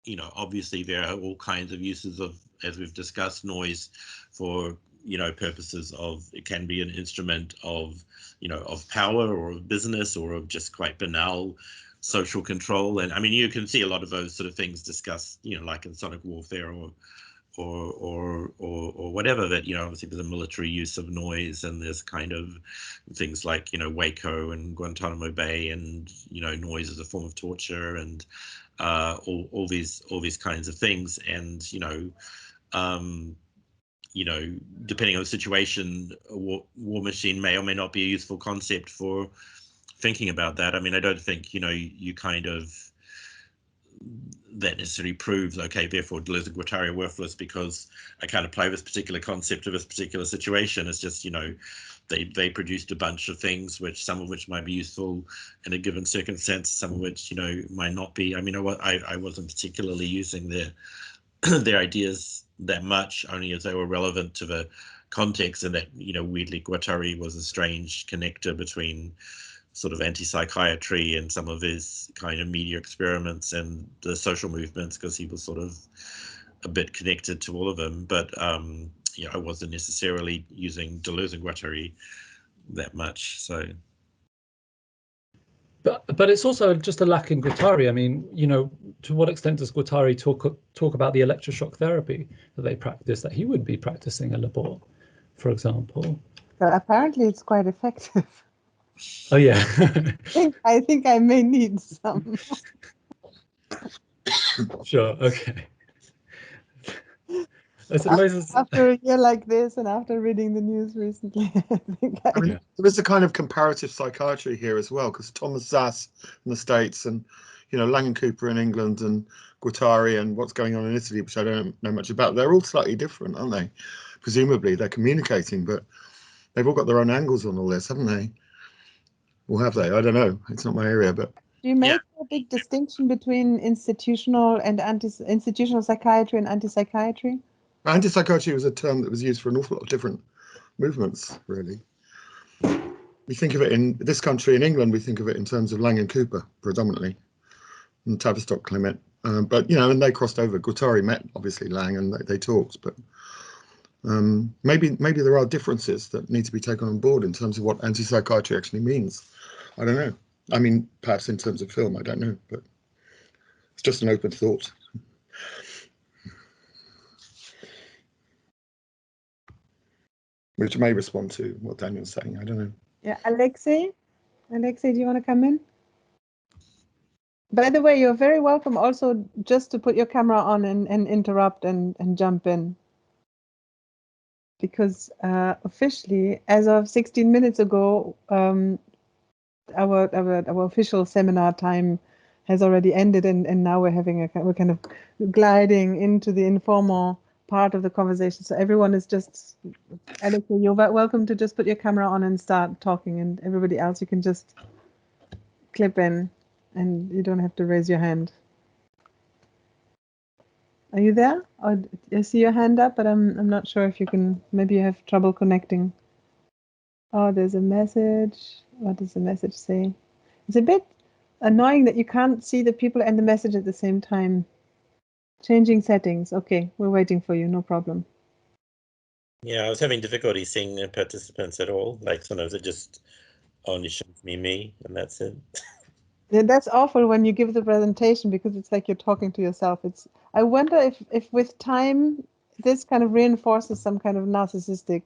you know, obviously there are all kinds of uses of, as we've discussed, noise for, you know, purposes of, it can be an instrument of, you know, of power or of business or of just quite banal social control. And I mean, you can see a lot of those sort of things discussed, you know, like in sonic warfare or whatever, that, you know, obviously there's a military use of noise, and there's kind of things like, you know, Waco and Guantanamo Bay, and, you know, noise as a form of torture, and all these kinds of things. And, you know, depending on the situation, a war machine may or may not be a useful concept for thinking about that. I mean, I don't think, you know, you kind of, that necessarily proves, okay, therefore Deleuze and Guattari are worthless because I can't apply this particular concept to this particular situation. It's just, you know, they produced a bunch of things, which some of which might be useful in a given circumstance, some of which, you know, might not be. I mean, I wasn't particularly using their ideas that much, only as they were relevant to the context, and that, you know, weirdly Guattari was a strange connector between sort of anti-psychiatry and some of his kind of media experiments and the social movements, because he was sort of a bit connected to all of them. But you know, I wasn't necessarily using Deleuze and Guattari that much. So, but it's also just a lack in Guattari. I mean, you know, to what extent does Guattari talk about the electroshock therapy that they practice, that he would be practicing at Labor, for example? Well, apparently it's quite effective. Oh yeah. I think I may need some. Sure. Okay. I suppose after a year like this, and after reading the news recently, I think I mean, there is a kind of comparative psychiatry here as well, because Thomas Sass in the States, and, you know, Lang and Cooper in England, and Guattari and what's going on in Italy, which I don't know much about. They're all slightly different, aren't they? Presumably they're communicating, but they've all got their own angles on all this, haven't they? Or have they? I don't know. It's not my area, but do you make a big distinction between institutional and institutional psychiatry and anti-psychiatry? Anti-psychiatry was a term that was used for an awful lot of different movements, really. We think of it in this country, in England, we think of it in terms of Lang and Cooper predominantly, and Tavistock Clement. But, you know, and they crossed over. Guattari met, obviously, Lang, and they talked. But maybe there are differences that need to be taken on board in terms of what anti-psychiatry actually means. I don't know. I mean, perhaps in terms of film, I don't know. But it's just an open thought. which may respond to what Daniel's saying. I don't know. Yeah, Alexei, do you want to come in? By the way, you're very welcome also just to put your camera on and interrupt and jump in. Because officially, as of 16 minutes ago, our official seminar time has already ended, and now we're kind of gliding into the informal part of the conversation. So everyone is just, Alexei, you're welcome to just put your camera on and start talking, and everybody else, you can just clip in. And you don't have to raise your hand. Are you there? Or I see your hand up, but I'm not sure if you can. Maybe you have trouble connecting. Oh, there's a message. What does the message say? It's a bit annoying that you can't see the people and the message at the same time. Changing settings. Okay, we're waiting for you. No problem. Yeah, I was having difficulty seeing the participants at all. Like sometimes it just only shows me, and that's it. Yeah, that's awful when you give the presentation, because it's like you're talking to yourself. I wonder if with time this kind of reinforces some kind of narcissistic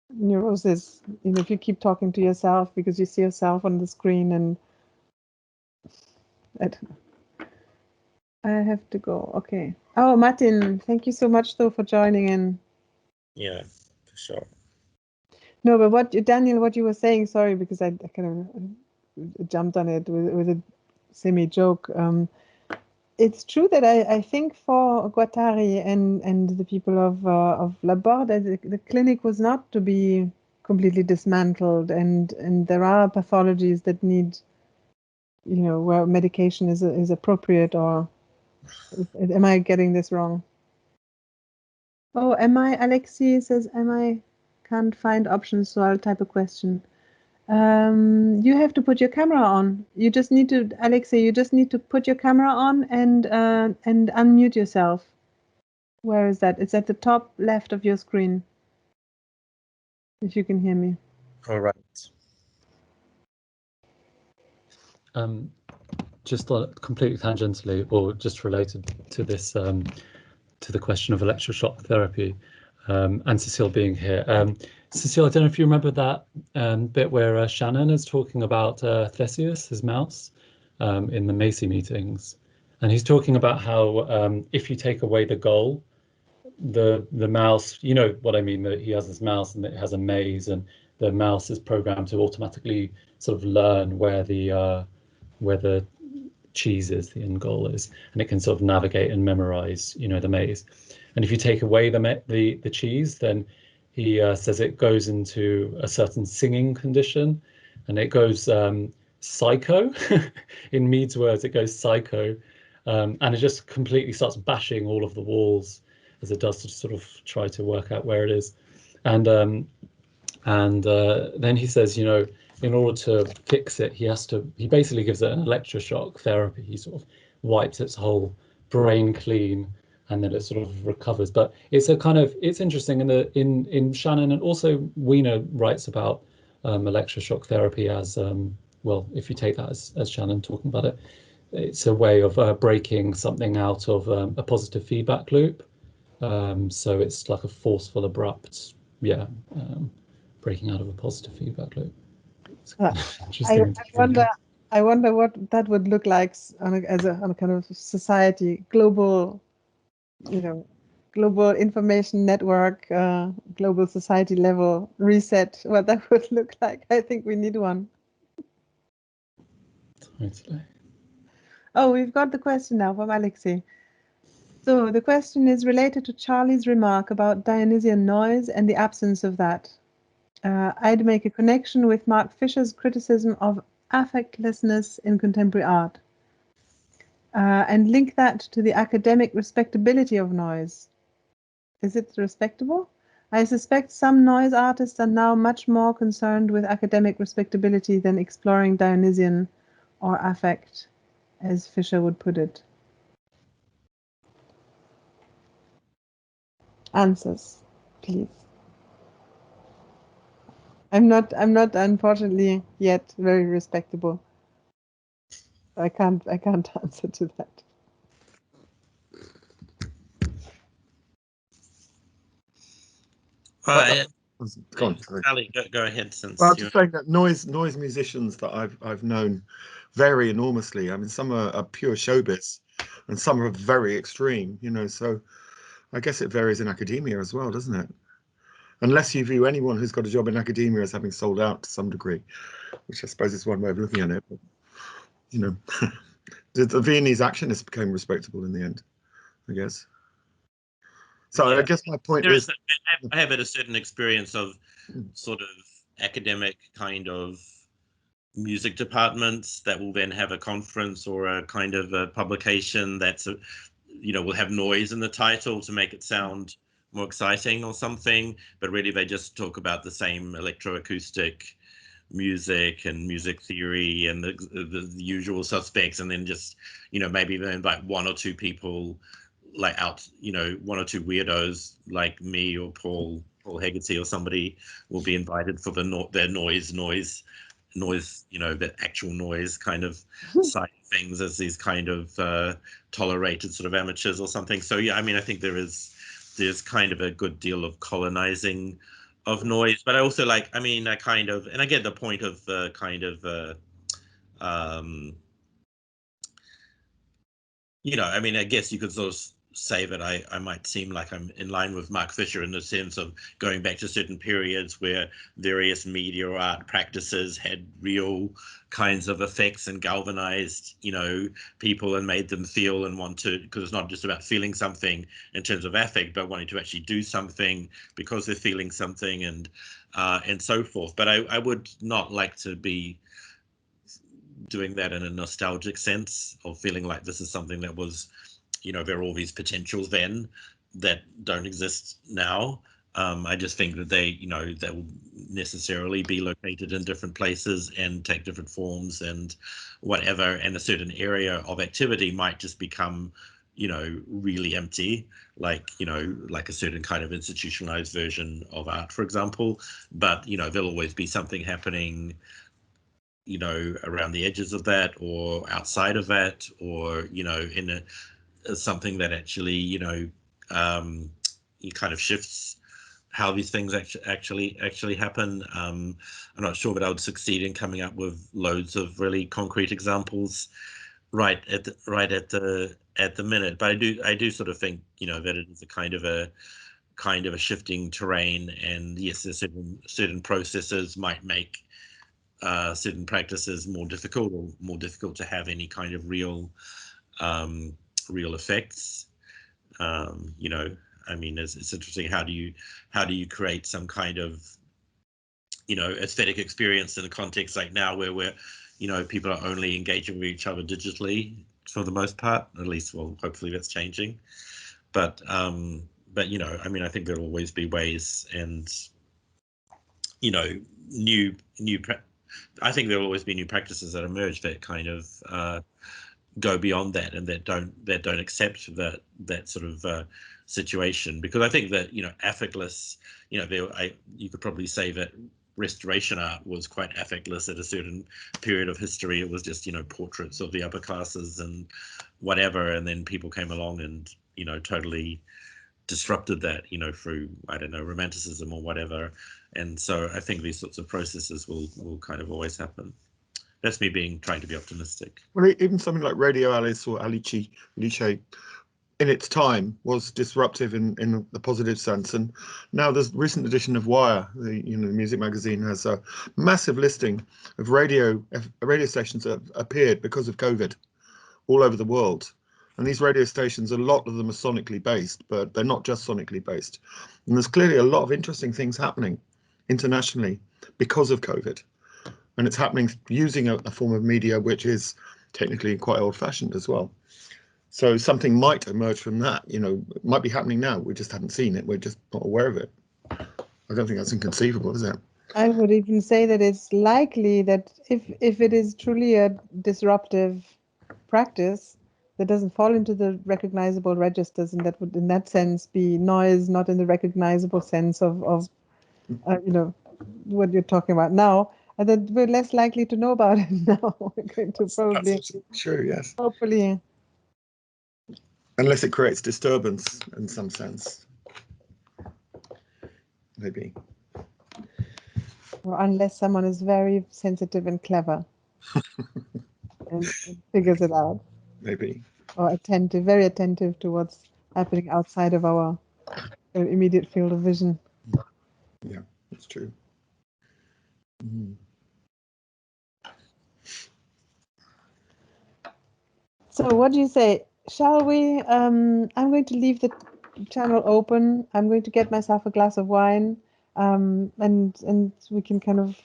neurosis. You know, if you keep talking to yourself because you see yourself on the screen, and I don't know. I have to go. Okay. Oh, Martin, thank you so much though for joining in. Yeah, for sure. No, but Daniel, what you were saying, sorry, because I kind of jumped on it with a semi-joke. It's true that I think for Guattari and the people of Laborde, the clinic was not to be completely dismantled, and there are pathologies that need, you know, where medication is appropriate. Or am I getting this wrong? Oh, Alexi says, can't find options, so I'll type a question. You have to put your camera on. You just need to, Alexei, you just need to put your camera on and unmute yourself. Where is that? It's at the top left of your screen. If you can hear me. All right. Just completely tangentially, or just related to this, to the question of electroshock therapy, and Cecile being here. Cecile, I don't know if you remember that bit where Shannon is talking about Theseus, his mouse, in the Macy meetings, and he's talking about how if you take away the goal, the mouse, you know what I mean, that he has this mouse and it has a maze, and the mouse is programmed to automatically sort of learn where the cheese is, the end goal is, and it can sort of navigate and memorize, you know, the maze. And if you take away the cheese, then he says it goes into a certain singing condition, and it goes psycho. In Mead's words, it goes psycho, and it just completely starts bashing all of the walls as it does to sort of try to work out where it is. And then he says, you know, in order to fix it, he basically gives it an electroshock therapy. He sort of wipes its whole brain clean, and then it sort of recovers. But it's it's interesting in Shannon, and also Wiener writes about electroshock therapy as well. If you take that as Shannon talking about it, it's a way of breaking something out of a positive feedback loop. So it's like a forceful, abrupt, breaking out of a positive feedback loop. I wonder what that would look like on a kind of society, global, you know, global information network, global society level reset, what that would look like. I think we need one. Totally. Oh, we've got the question now from Alexei. So the question is related to Charlie's remark about Dionysian noise and the absence of that. I'd make a connection with Mark Fisher's criticism of affectlessness in contemporary art, and link that to the academic respectability of noise. Is it respectable? I suspect some noise artists are now much more concerned with academic respectability than exploring Dionysian or affect, as Fisher would put it. Answers, please. I'm not unfortunately yet very respectable. I can't answer to that. Well, Go on, sorry. Ali, go ahead. Since Well, I'm just saying that noise musicians that I've known vary enormously. I mean, some are pure showbiz, and some are very extreme. You know, so I guess it varies in academia as well, doesn't it? Unless you view anyone who's got a job in academia as having sold out to some degree, which I suppose is one way of looking at it. But, you know, the Viennese actionists became respectable in the end, I guess. So yeah. I guess my point is, I have had a certain experience of sort of academic kind of music departments that will then have a conference or a kind of a publication that's will have noise in the title to make it sound more exciting or something, but really they just talk about the same electroacoustic music and music theory and the usual suspects, and then just maybe they invite one or two people like out, one or two weirdos like me or Paul Hegarty or somebody will be invited for their noise, the actual noise kind of side of things as these kind of tolerated sort of amateurs or something. So yeah, I mean, I think there's kind of a good deal of colonizing of noise, but I also I get the point of I guess you could sort of say that I might seem like I'm in line with Mark Fisher in the sense of going back to certain periods where various media or art practices had real kinds of effects and galvanized, people and made them feel and want to, because it's not just about feeling something in terms of affect, but wanting to actually do something because they're feeling something and so forth. But I would not like to be doing that in a nostalgic sense of feeling like this is something that was, there are all these potentials then that don't exist now. I just think that they will necessarily be located in different places and take different forms and whatever, and a certain area of activity might just become, really empty, like a certain kind of institutionalized version of art, for example. But, there'll always be something happening, around the edges of that or outside of that, or, in something that actually, it kind of shifts how these things actually happen. I'm not sure that I would succeed in coming up with loads of really concrete examples right at the minute, but I do sort of think that it is a kind of a shifting terrain, and yes, there's certain processes might make certain practices more difficult or more difficult to have any kind of real effects. I mean, it's interesting. How do you create some kind of aesthetic experience in a context like now where we're people are only engaging with each other digitally for the most part, at least? Well, hopefully that's changing, but I mean, I think there'll always be ways, and I think there'll always be new practices that emerge that kind of go beyond that and that don't accept that sort of situation, because I think that affectless, you could probably say that Restoration art was quite affectless at a certain period of history. It was just portraits of the upper classes and whatever, and then people came along and totally disrupted that through, I don't know, romanticism or whatever. And so I think these sorts of processes will kind of always happen. That's me trying to be optimistic. Well, even something like Radio Alice or Alice in its time was disruptive in the positive sense, and now this recent edition of Wire, the music magazine, has a massive listing of radio stations that have appeared because of COVID all over the world. And these radio stations, a lot of them are sonically based, but they're not just sonically based. And there's clearly a lot of interesting things happening internationally because of COVID. And it's happening using a form of media which is technically quite old-fashioned as well. So something might emerge from that, it might be happening now. We just haven't seen it. We're just not aware of it. I don't think that's inconceivable, is it? I would even say that it's likely that if it is truly a disruptive practice that doesn't fall into the recognizable registers, and that would in that sense be noise, not in the recognizable sense of what you're talking about now, and that we're less likely to know about it now. We're going to probably That's true, yes. Hopefully. Unless it creates disturbance in some sense. Maybe. or unless someone is very sensitive and clever and figures it out, Maybe. or attentive, very attentive to what's happening outside of our immediate field of vision. Yeah, that's true. Mm. So what do you say? Shall we? I'm going to leave the channel open. I'm going to get myself a glass of wine, and we can kind of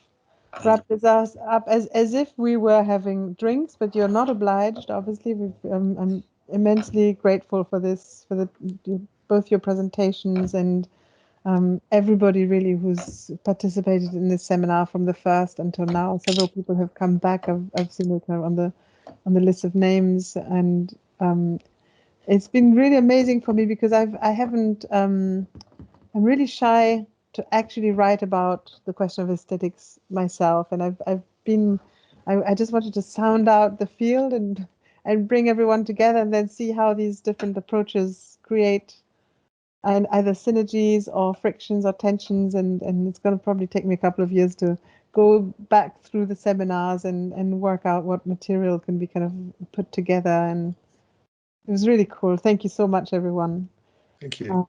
wrap this up as if we were having drinks, but you're not obliged. Obviously, I'm immensely grateful for this, for both your presentations and everybody really who's participated in this seminar from the first until now. Several people have come back. I've seen it kind of on the list of names, and it's been really amazing for me because I'm really shy to actually write about the question of aesthetics myself, and I just wanted to sound out the field and bring everyone together and then see how these different approaches create and either synergies or frictions or tensions, and it's going to probably take me a couple of years to go back through the seminars and work out what material can be kind of put together. And it was really cool. Thank you so much, everyone. Thank you.